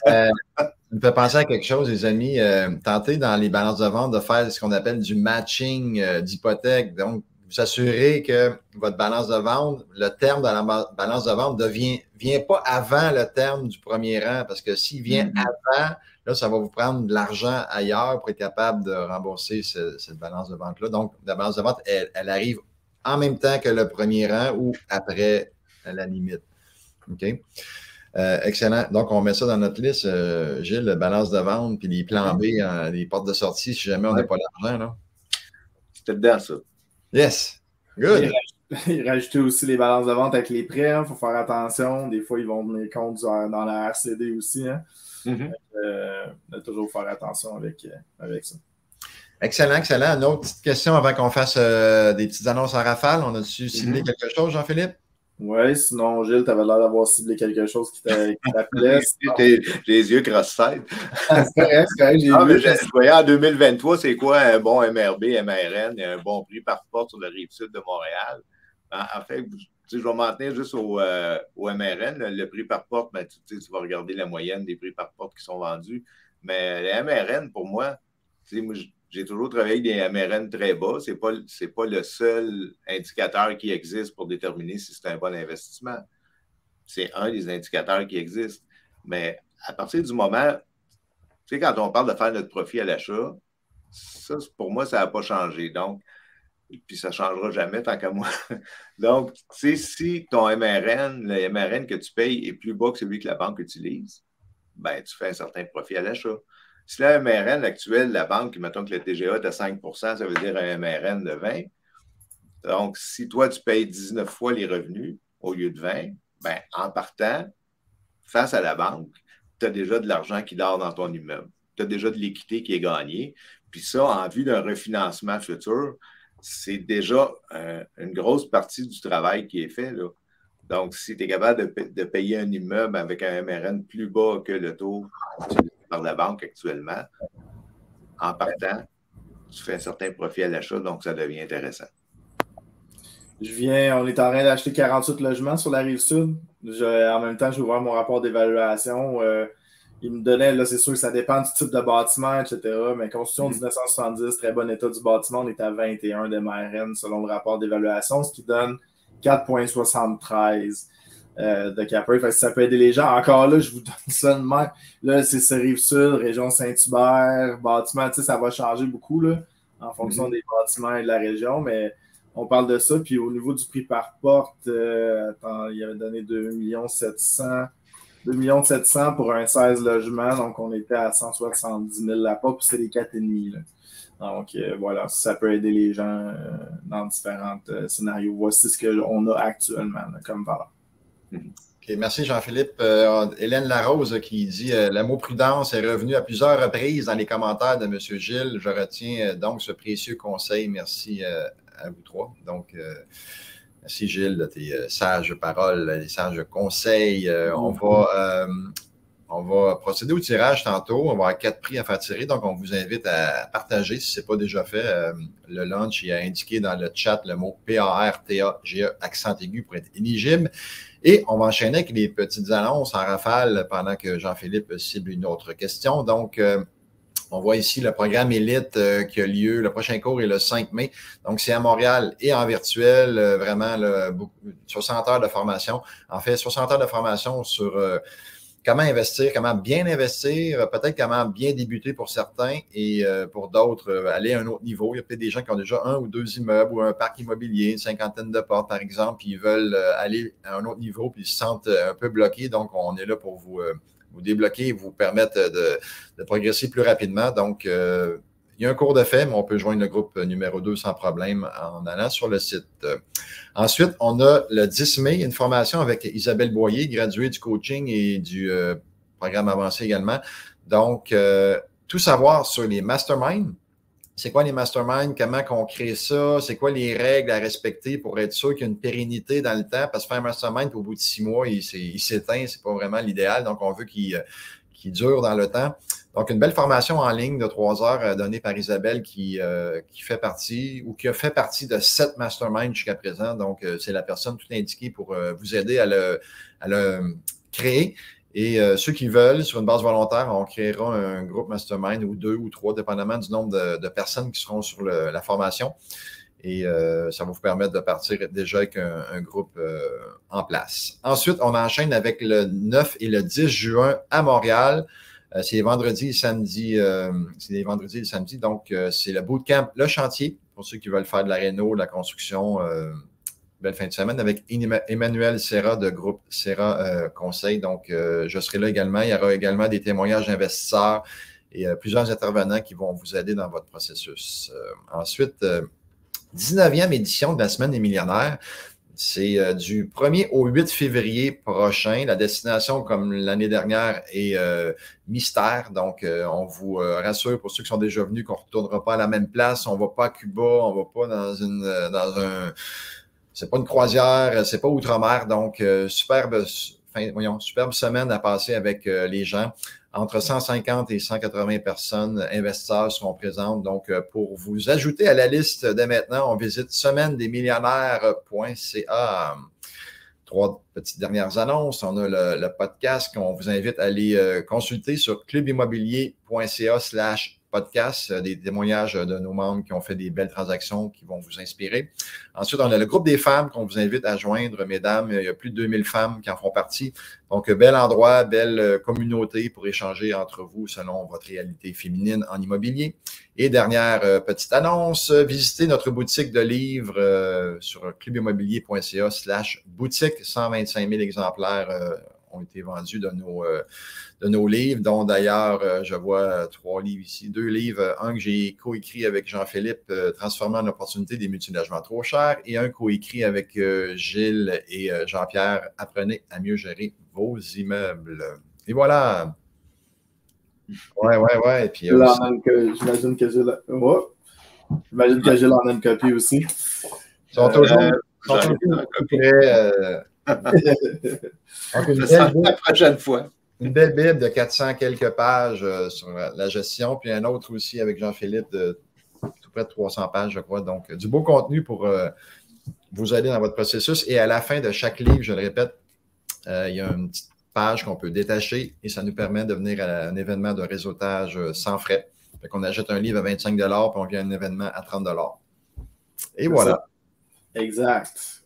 Ça me fait penser à quelque chose, les amis. Tentez dans les balances de vente de faire ce qu'on appelle du matching d'hypothèque. Donc, vous assurez que votre balance de vente, le terme de la balance de vente ne vient pas avant le terme du premier rang, parce que s'il vient avant, là, ça va vous prendre de l'argent ailleurs pour être capable de rembourser cette balance de vente-là. Donc, la balance de vente, elle arrive en même temps que le premier rang ou après la limite. OK? Excellent. Donc, on met ça dans notre liste, Gilles, la balance de vente, puis les plans B, les portes de sortie, si jamais on n'a pas l'argent. Là. C'était dedans, ça. Yes. Good. Il rajoutait aussi les balances de vente avec les prêts. Il faut faire attention. Des fois, ils vont tenir compte dans la RCD aussi. Hein. De toujours faire attention avec ça. Excellent, excellent. Une autre petite question avant qu'on fasse des petites annonces en rafale. On a-tu ciblé quelque chose, Jean-Philippe? Oui, sinon, Gilles, tu avais l'air d'avoir ciblé quelque chose qui t'appelait. J'ai les yeux cross-tête. C'est correct. Je voyais en 2023, c'est quoi un bon MRB, MRN et un bon prix par porte sur la rive sud de Montréal? En fait, je vais m'en tenir juste au MRN. Le prix par porte, ben, tu vas regarder la moyenne des prix par porte qui sont vendus. Mais les MRN, pour moi, j'ai toujours travaillé avec des MRN très bas. Ce n'est pas le seul indicateur qui existe pour déterminer si c'est un bon investissement. C'est un des indicateurs qui existent. Mais à partir du moment, quand on parle de faire notre profit à l'achat, ça, pour moi, ça n'a pas changé. Donc, puis ça ne changera jamais tant qu'à moi. Donc, tu sais, si ton MRN, le MRN que tu payes est plus bas que celui que la banque utilise, ben, tu fais un certain profit à l'achat. Si le MRN actuel de la banque, mettons que le TGA est à 5 ça veut dire un MRN de 20. Donc, si toi, tu payes 19 fois les revenus au lieu de 20, ben, en partant, face à la banque, tu as déjà de l'argent qui dort dans ton immeuble. Tu as déjà de l'équité qui est gagnée. Puis ça, en vue d'un refinancement futur, c'est déjà une grosse partie du travail qui est fait, là. Donc, si tu es capable de payer un immeuble avec un MRN plus bas que le taux utilisé par la banque actuellement, en partant, tu fais un certain profit à l'achat, donc ça devient intéressant. On est en train d'acheter 48 logements sur la Rive-Sud. En même temps, j'ai ouvert mon rapport d'évaluation. Il me donnait, là, c'est sûr que ça dépend du type de bâtiment, etc. Mais construction 1970, très bon état du bâtiment, on est à 21 de MRN selon le rapport d'évaluation, ce qui donne 4,73 de cap rate. Ça peut aider les gens. Encore là, je vous donne ça de même. Là, c'est Rive-Sud, région Saint-Hubert, bâtiment, tu sais, ça va changer beaucoup là, en fonction des bâtiments et de la région, mais on parle de ça. Puis au niveau du prix par porte, il avait donné 2 700 000 pour un 16 logements. Donc, on était à 170 000 la porte, puis c'est des 4,5. Donc, voilà, ça peut aider les gens dans différents scénarios. Voici ce qu'on a actuellement là, comme valeur. Okay, merci Jean-Philippe. Hélène Larose qui dit le mot prudence est revenu à plusieurs reprises dans les commentaires de M. Gilles. Je retiens donc ce précieux conseil. Merci à vous trois. Donc, merci Gilles de tes sages paroles, des sages conseils. On va procéder au tirage tantôt. On va avoir 4 prix à faire tirer. Donc, on vous invite à partager si ce n'est pas déjà fait. Le lunch, il a indiqué dans le chat le mot PARTAGE, accent aigu pour être éligible. Et on va enchaîner avec les petites annonces en rafale pendant que Jean-Philippe cible une autre question. Donc, on voit ici le programme Élite qui a lieu. Le prochain cours est le 5 mai. Donc, c'est à Montréal et en virtuel. Vraiment, 60 heures de formation. En fait, 60 heures de formation sur comment investir, comment bien investir, peut-être comment bien débuter pour certains et pour d'autres, aller à un autre niveau. Il y a peut-être des gens qui ont déjà 1 ou 2 immeubles ou un parc immobilier, une 50aine de portes, par exemple, puis ils veulent aller à un autre niveau puis ils se sentent un peu bloqués. Donc, on est là pour vous débloquer et vous permettre de progresser plus rapidement. Donc, il y a un cours de fait, mais on peut joindre le groupe numéro 2 sans problème en allant sur le site. Ensuite, on a le 10 mai, une formation avec Isabelle Boyer, graduée du coaching et du programme avancé également. Donc, tout savoir sur les masterminds. C'est quoi les masterminds? Comment on crée ça? C'est quoi les règles à respecter pour être sûr qu'il y a une pérennité dans le temps? Parce que faire un mastermind, au bout de 6 mois, il s'éteint. C'est pas vraiment l'idéal. Donc, on veut qu'il dure dans le temps. Donc, une belle formation en ligne de 3 heures donnée par Isabelle qui fait partie ou qui a fait partie de 7 masterminds jusqu'à présent. Donc, c'est la personne tout indiquée pour vous aider à le créer. Et ceux qui veulent, sur une base volontaire, on créera un groupe mastermind ou 2 ou 3, dépendamment du nombre de personnes qui seront sur la formation. Et ça va vous permettre de partir déjà avec un groupe en place. Ensuite, on enchaîne avec le 9 et le 10 juin à Montréal. C'est les vendredis et samedis. Donc, c'est le bootcamp Le Chantier, pour ceux qui veulent faire de la réno, de la construction. Belle fin de semaine avec Emmanuel Serra de groupe Serra Conseil. Donc, je serai là également. Il y aura également des témoignages d'investisseurs et plusieurs intervenants qui vont vous aider dans votre processus. Ensuite, 19e édition de la Semaine des millionnaires. C'est du 1er au 8 février prochain. La destination, comme l'année dernière, est mystère. Donc, on vous rassure pour ceux qui sont déjà venus qu'on ne retournera pas à la même place. On ne va pas à Cuba, on ne va pas dans un... C'est pas une croisière, c'est pas outre-mer. Donc, superbe semaine à passer avec les gens. Entre 150 et 180 personnes, investisseurs seront présentes. Donc, pour vous ajouter à la liste dès maintenant, on visite semaine-des-millionnaires.ca. 3 petites dernières annonces. On a le podcast qu'on vous invite à aller consulter sur clubimmobilier.ca/podcast. podcast, des témoignages de nos membres qui ont fait des belles transactions qui vont vous inspirer. Ensuite, on a le groupe des femmes qu'on vous invite à joindre, mesdames. Il y a plus de 2000 femmes qui en font partie. Donc, bel endroit, belle communauté pour échanger entre vous selon votre réalité féminine en immobilier. Et dernière petite annonce, visitez notre boutique de livres sur clubimmobilier.ca/boutique. 125 000 exemplaires ont été vendus de nos livres, dont d'ailleurs, je vois 3 livres ici, 2 livres, un que j'ai coécrit avec Jean-Philippe, Transformer en opportunité des multilogements trop chers, et un coécrit avec Gilles et Jean-Pierre, Apprenez à mieux gérer vos immeubles. Et voilà. Ouais. Et puis, j'imagine que Gilles en a une copie aussi. Ils sont toujours prêts. La prochaine fois. Une belle Bible de 400 quelques pages sur la gestion, puis un autre aussi avec Jean-Philippe de tout près de 300 pages, je crois. Donc, du beau contenu pour vous aider dans votre processus. Et à la fin de chaque livre, je le répète, il y a une petite page qu'on peut détacher et ça nous permet de venir à un événement de réseautage sans frais. Fait qu'on achète un livre à 25 $ puis on vient à un événement à 30 $. Et voilà. Exact.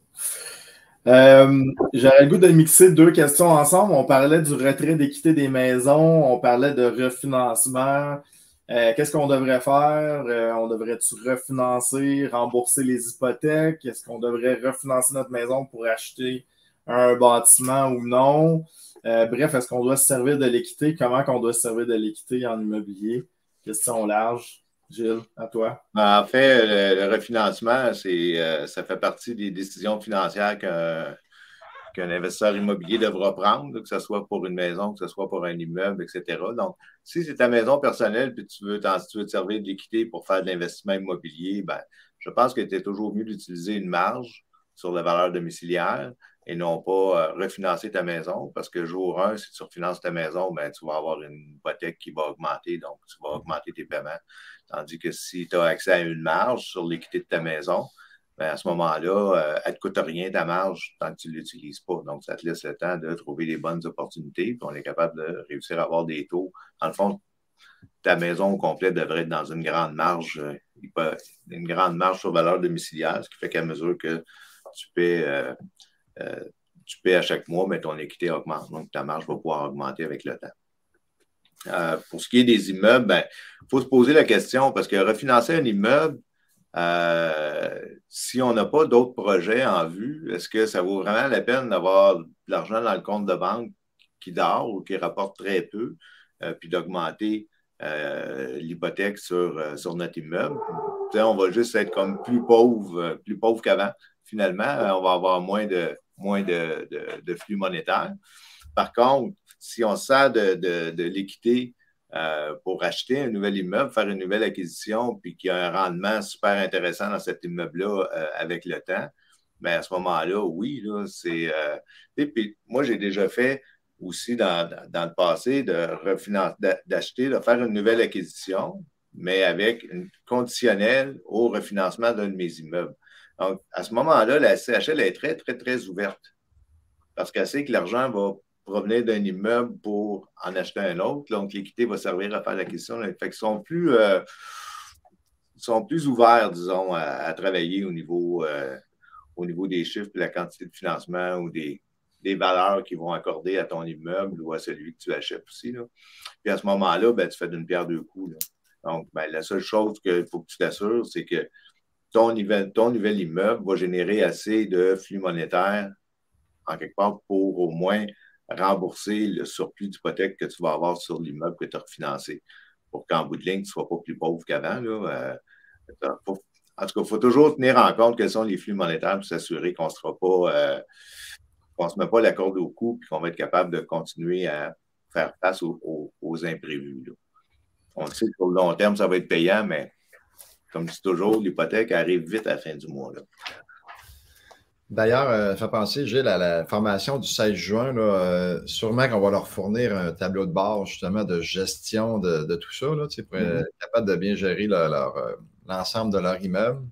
J'aurais le goût de mixer 2 questions ensemble. On parlait du retrait d'équité des maisons, on parlait de refinancement. Qu'est-ce qu'on devrait faire? On devrait-tu refinancer, rembourser les hypothèques? Est-ce qu'on devrait refinancer notre maison pour acheter un bâtiment ou non? Bref, est-ce qu'on doit se servir de l'équité? Comment qu'on doit se servir de l'équité en immobilier? Question large. Gilles, à toi. En fait, le refinancement, ça fait partie des décisions financières qu'un investisseur immobilier devra prendre, que ce soit pour une maison, que ce soit pour un immeuble, etc. Donc, si c'est ta maison personnelle et tu veux te servir de l'équité pour faire de l'investissement immobilier, ben, je pense que c'est toujours mieux d'utiliser une marge sur la valeur domiciliaire et non pas refinancer ta maison, parce que jour 1, si tu refinances ta maison, ben, tu vas avoir une hypothèque qui va augmenter, donc tu vas augmenter tes paiements. Tandis que si tu as accès à une marge sur l'équité de ta maison, bien, à ce moment-là, elle ne te coûte rien ta marge tant que tu ne l'utilises pas. Donc, ça te laisse le temps de trouver les bonnes opportunités, puis on est capable de réussir à avoir des taux. En le fond, ta maison au complet devrait être dans une grande marge sur valeur domiciliaire, ce qui fait qu'à mesure que tu paies à chaque mois, mais ton équité augmente. Donc, ta marge va pouvoir augmenter avec le temps. Pour ce qui est des immeubles, il faut se poser la question parce que refinancer un immeuble, si on n'a pas d'autres projets en vue, est-ce que ça vaut vraiment la peine d'avoir de l'argent dans le compte de banque qui dort ou qui rapporte très peu, puis d'augmenter l'hypothèque sur notre immeuble? On va juste être comme plus pauvre qu'avant. Finalement, on va avoir moins de flux monétaires. Par contre, si on sert de l'équité pour acheter un nouvel immeuble, faire une nouvelle acquisition, puis qu'il y a un rendement super intéressant dans cet immeuble-là avec le temps, bien à ce moment-là, oui, là, c'est... puis moi, j'ai déjà fait aussi dans le passé d'acheter, de faire une nouvelle acquisition, mais avec une conditionnelle au refinancement d'un de mes immeubles. Donc, à ce moment-là, la CHL est très, très, très ouverte parce qu'elle sait que l'argent va provenir d'un immeuble pour en acheter un autre. Donc, l'équité va servir à faire l'acquisition. Fait qu'ils sont plus ouverts, disons, à travailler au niveau des chiffres, de la quantité de financement ou des valeurs qu'ils vont accorder à ton immeuble ou à celui que tu achètes aussi. Là. Puis à ce moment-là, ben, tu fais d'une pierre deux coups. Là. Donc, ben, la seule chose qu'il faut que tu t'assures, c'est que ton nouvel immeuble va générer assez de flux monétaires en quelque part pour au moins rembourser le surplus d'hypothèque que tu vas avoir sur l'immeuble que tu as refinancé pour qu'en bout de ligne, tu ne sois pas plus pauvre qu'avant. En tout cas, il faut toujours tenir en compte quels sont les flux monétaires pour s'assurer qu'on ne se met pas la corde au cou et qu'on va être capable de continuer à faire face aux imprévus. Là. On le sait que sur le long terme, ça va être payant, mais comme je dis toujours, l'hypothèque arrive vite à la fin du mois. Là. D'ailleurs, ça fait penser, Gilles, à la formation du 16 juin. Là, sûrement qu'on va leur fournir un tableau de bord, justement, de gestion de tout ça, là, pour être capable de bien gérer l'ensemble de leur immeuble.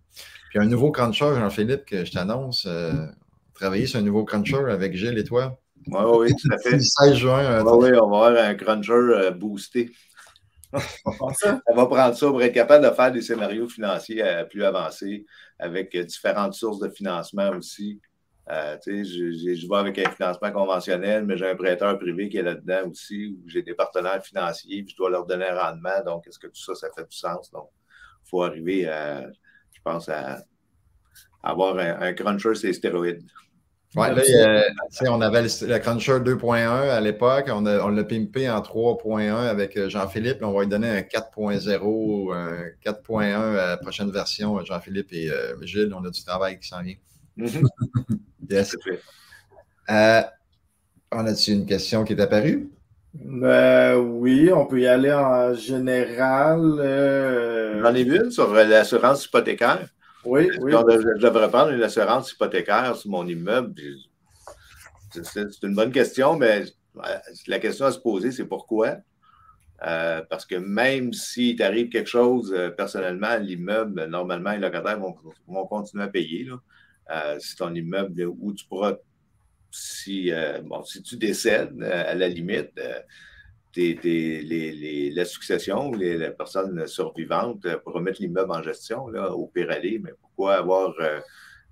Puis un nouveau cruncher, Jean-Philippe, que je t'annonce, travailler sur un nouveau cruncher avec Gilles et toi. Oui, tout à fait. Le 16 juin. Oui, on va avoir un cruncher boosté. On va prendre ça pour être capable de faire des scénarios financiers plus avancés avec différentes sources de financement aussi. Je vais avec un financement conventionnel, mais j'ai un prêteur privé qui est là-dedans aussi, où j'ai des partenaires financiers, puis je dois leur donner un rendement. Donc, est-ce que tout ça, ça fait du sens? Donc, il faut arriver, je pense, à avoir un cruncher, c'est stéroïdes. Oui, là, on avait le Cruncher 2.1 à l'époque. On l'a pimpé en 3.1 avec Jean-Philippe. On va lui donner un 4.0, un 4.1 à la prochaine version. Jean-Philippe et Gilles, on a du travail qui s'en vient. Yes. On a-tu une question qui est apparue? Oui, on peut y aller en général. J'en ai vu une sur l'assurance hypothécaire. Oui. Je devrais prendre une assurance hypothécaire sur mon immeuble. C'est une bonne question, mais la question à se poser, c'est pourquoi? Parce que même s'il t'arrive quelque chose personnellement, l'immeuble, normalement, les locataires vont continuer à payer. Là. C'est ton immeuble où tu pourras, si tu décèdes, à la limite, la succession, les personnes survivantes pour remettre l'immeuble en gestion, là, au pire aller, mais pourquoi avoir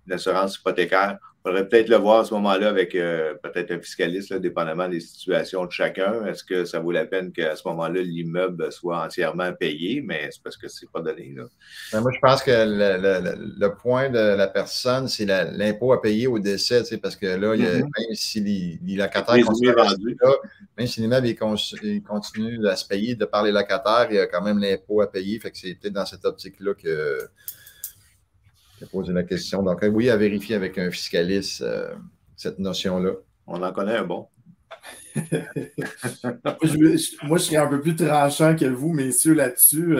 une assurance hypothécaire? Il faudrait peut-être le voir à ce moment-là avec peut-être un fiscaliste, là, dépendamment des situations de chacun. Est-ce que ça vaut la peine qu'à ce moment-là, l'immeuble soit entièrement payé? Mais c'est parce que c'est pas donné. Là. Ben, moi, je pense que le point de la personne, c'est l'impôt à payer au décès, parce que là, même si les locataires continuent à rester là, même si l'immeuble continue à se payer de par les locataires, il y a quand même l'impôt à payer. Fait que c'est peut-être dans cette optique-là que poser la question. Donc, oui, à vérifier avec un fiscaliste cette notion-là. On en connaît un bon. Moi, je serais un peu plus tranchant que vous, messieurs, là-dessus.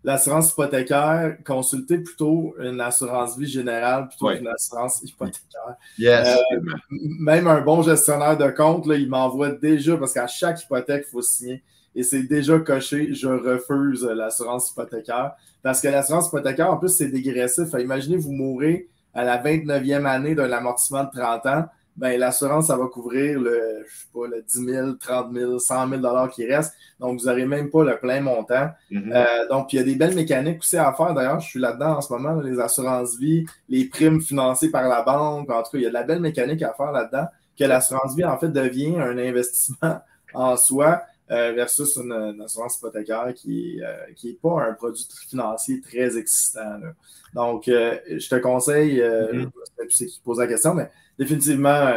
L'assurance hypothécaire, consultez plutôt une assurance vie générale plutôt qu'une assurance hypothécaire. Yes. Même un bon gestionnaire de compte, là, il m'envoie déjà, parce qu'à chaque hypothèque, il faut signer. Et c'est déjà coché, je refuse l'assurance hypothécaire. Parce que l'assurance hypothécaire, en plus, c'est dégressif. Imaginez, vous mourrez à la 29e année d'un amortissement de 30 ans. Ben, l'assurance, ça va couvrir le 10 000, 30 000, 100 000 qui restent. Donc, vous n'aurez même pas le plein montant. Donc, il y a des belles mécaniques aussi à faire. D'ailleurs, je suis là-dedans en ce moment, les assurances vie, les primes financées par la banque. En tout cas, il y a de la belle mécanique à faire là-dedans que l'assurance vie, en fait, devient un investissement en soi. Versus une assurance hypothécaire qui est pas un produit financier très excitant. Là. Donc, je te conseille, c'est qui pose la question, mais définitivement,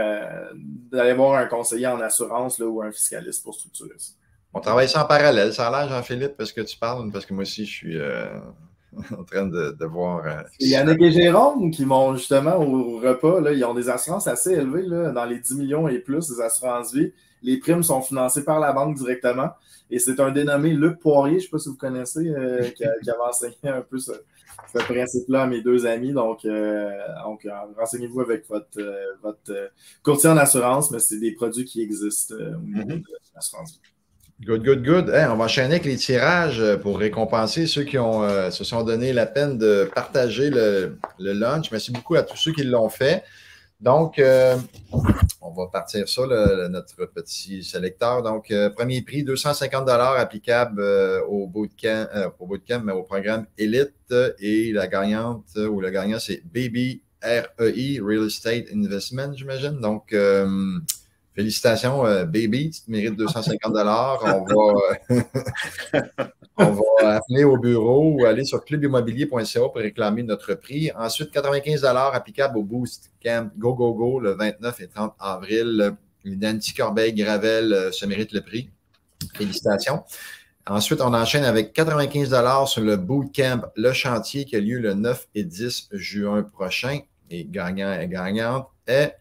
d'aller voir un conseiller en assurance là, ou un fiscaliste pour structurer ça. On travaille ça en parallèle. Ça a l'air, Jean-Philippe, parce que tu parles, parce que moi aussi, je suis en train de voir. Yannick et Jérôme qui m'ont justement au repas, là, ils ont des assurances assez élevées, là, dans les 10 millions et plus, des assurances vie. Les primes sont financées par la banque directement. Et c'est un dénommé Luc Poirier, je ne sais pas si vous connaissez, qui avait enseigné un peu ce principe-là à mes deux amis. Donc renseignez-vous avec votre courtier en assurance, mais c'est des produits qui existent au niveau de l'assurance. Good. Hey, on va enchaîner avec les tirages pour récompenser ceux qui se sont donné la peine de partager le lunch. Merci beaucoup à tous ceux qui l'ont fait. Donc, on va partir ça, notre petit sélecteur. Donc, premier prix, 250 $ applicable au bootcamp, mais au programme Elite. Et la gagnante ou le gagnant, c'est Baby REI, Real Estate Investment, j'imagine. Donc, félicitations, Baby, tu te mérites 250 $. On va appeler au bureau ou aller sur clubimmobilier.ca pour réclamer notre prix. Ensuite, 95 $ applicable au Boost Camp Go le 29 et 30 avril. Nancy Corbeil-Gravel se mérite le prix. Félicitations. Ensuite, on enchaîne avec 95 $ sur le Bootcamp Le Chantier qui a lieu le 9 et 10 juin prochain. Et gagnant et gagnante est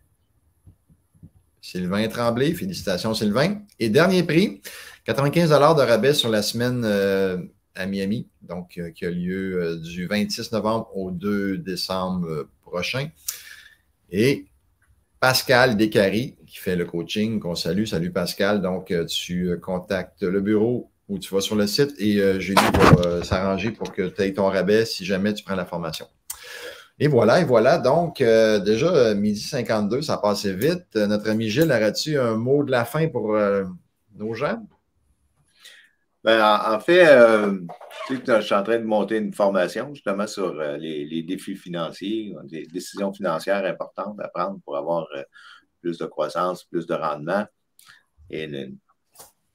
Sylvain Tremblay. Félicitations, Sylvain. Et dernier prix, 95 $ de rabais sur la semaine à Miami, donc qui a lieu du 26 novembre au 2 décembre prochain. Et Pascal Descaries, qui fait le coaching, qu'on salue. Salut Pascal. Donc, tu contactes le bureau ou tu vas sur le site et Julie va s'arranger pour que tu aies ton rabais si jamais tu prends la formation. Et voilà. Donc, déjà, 12h52, ça passait vite. Notre ami Gilles, aurais-tu un mot de la fin pour nos gens? En fait, je suis en train de monter une formation justement sur les défis financiers, des décisions financières importantes à prendre pour avoir plus de croissance, plus de rendement et une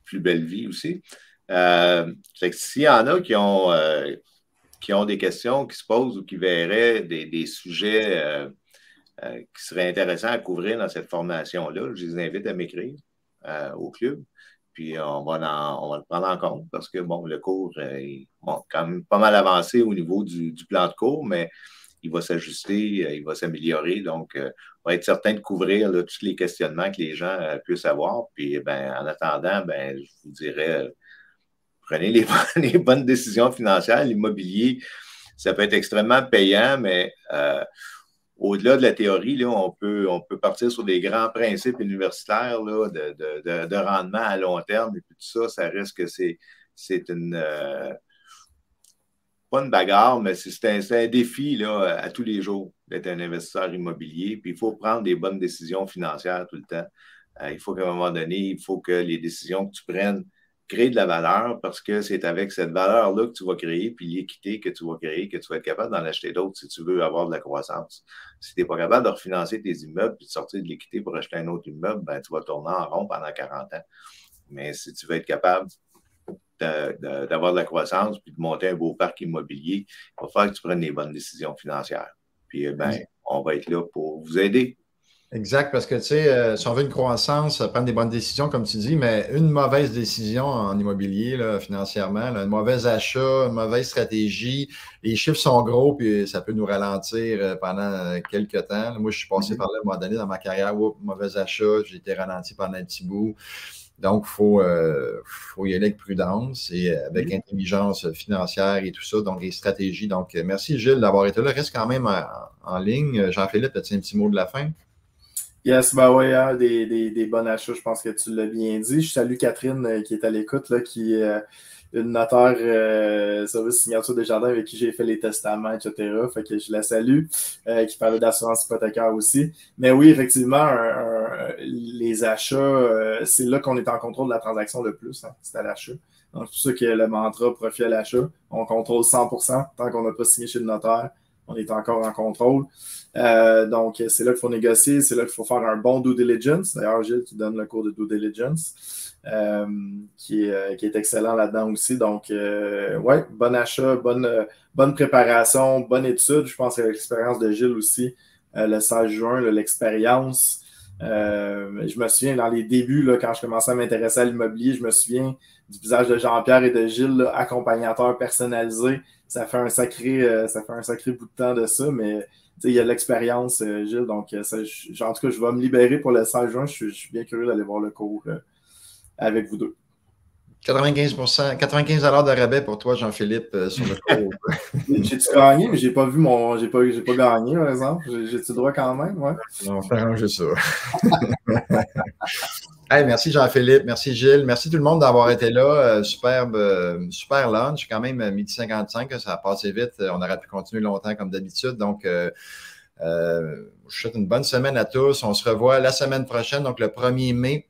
plus belle vie aussi. S'il y en a qui ont des questions qui se posent ou qui verraient des sujets qui seraient intéressants à couvrir dans cette formation-là, je les invite à m'écrire au club. Puis on va le prendre en compte parce que bon, le cours est quand même pas mal avancé au niveau du plan de cours, mais il va s'ajuster, il va s'améliorer. Donc, on va être certain de couvrir là, tous les questionnements que les gens puissent avoir. Puis en attendant, je vous dirais, prenez les bonnes décisions financières. L'immobilier, ça peut être extrêmement payant, mais au-delà de la théorie, là, on peut partir sur des grands principes universitaires là, de rendement à long terme. Et puis tout ça, ça reste que c'est une pas une bagarre, mais c'est un défi là, à tous les jours d'être un investisseur immobilier. Puis il faut prendre des bonnes décisions financières tout le temps. Il faut qu'à un moment donné, il faut que les décisions que tu prennes créent de la valeur parce que c'est avec cette valeur-là que tu vas créer, puis l'équité que tu vas créer, que tu vas être capable d'en acheter d'autres si tu veux avoir de la croissance. Si tu n'es pas capable de refinancer tes immeubles puis de sortir de l'équité pour acheter un autre immeuble, tu vas tourner en rond pendant 40 ans. Mais si tu veux être capable d'avoir de la croissance puis de monter un beau parc immobilier, il va falloir que tu prennes les bonnes décisions financières. Puis, on va être là pour vous aider. Exact, parce que, tu sais, si on veut une croissance, prendre des bonnes décisions, comme tu dis, mais une mauvaise décision en immobilier, là, financièrement, là, un mauvais achat, une mauvaise stratégie, les chiffres sont gros, puis ça peut nous ralentir pendant quelques temps. Là, moi, je suis passé par là à un moment donné dans ma carrière, mauvais achat, j'ai été ralenti pendant un petit bout. Donc, il faut y aller avec prudence et avec intelligence financière et tout ça, donc les stratégies. Donc, merci Gilles d'avoir été là. Reste quand même en ligne. Jean-Philippe, as-tu un petit mot de la fin? Yes, oui, hein, des bons achats, je pense que tu l'as bien dit. Je salue Catherine qui est à l'écoute, là, qui est une notaire service signature des jardins avec qui j'ai fait les testaments, etc. Fait que je la salue, qui parlait d'assurance hypothécaire aussi. Mais oui, effectivement, les achats, c'est là qu'on est en contrôle de la transaction le plus, hein, c'est à l'achat. Donc, c'est pour ça que le mantra profit à l'achat, on contrôle 100% tant qu'on n'a pas signé chez le notaire. On est encore en contrôle. Donc, c'est là qu'il faut négocier, c'est là qu'il faut faire un bon due diligence. D'ailleurs, Gilles qui donne le cours de due diligence, qui est excellent là-dedans aussi. Donc, ouais, bon achat, bonne préparation, bonne étude. Je pense que l'expérience de Gilles aussi, le 16 juin, l'expérience. Je me souviens, dans les débuts, là, quand je commençais à m'intéresser à l'immobilier, je me souviens du visage de Jean-Pierre et de Gilles, là, accompagnateur personnalisé. Ça fait un sacré bout de temps de ça, mais il y a de l'expérience, Gilles. Donc, en tout cas, je vais me libérer pour le 16 juin. Je suis bien curieux d'aller voir le cours avec vous deux. 95 de rabais pour toi, Jean-Philippe, sur le cours. J'ai-tu gagné, mais j'ai pas gagné, par exemple. J'ai-tu le droit quand même? Ouais. On va arranger ça. Hey, merci Jean-Philippe, merci Gilles, merci tout le monde d'avoir été là. Super lunch, quand même 12h55, ça a passé vite. On aurait pu continuer longtemps comme d'habitude. Donc, je souhaite une bonne semaine à tous. On se revoit la semaine prochaine, donc le 1er mai.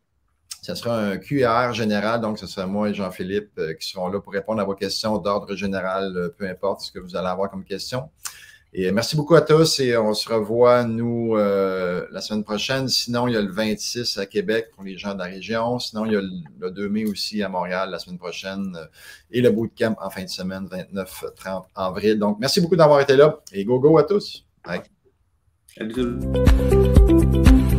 Ce sera un QR général, donc ce sera moi et Jean-Philippe qui seront là pour répondre à vos questions d'ordre général, peu importe ce que vous allez avoir comme question. Et merci beaucoup à tous et on se revoit, nous, la semaine prochaine. Sinon, il y a le 26 à Québec pour les gens de la région. Sinon, il y a le 2 mai aussi à Montréal la semaine prochaine et le bootcamp en fin de semaine, 29-30 avril. Donc, merci beaucoup d'avoir été là et go à tous. Bye. Salut tout le monde.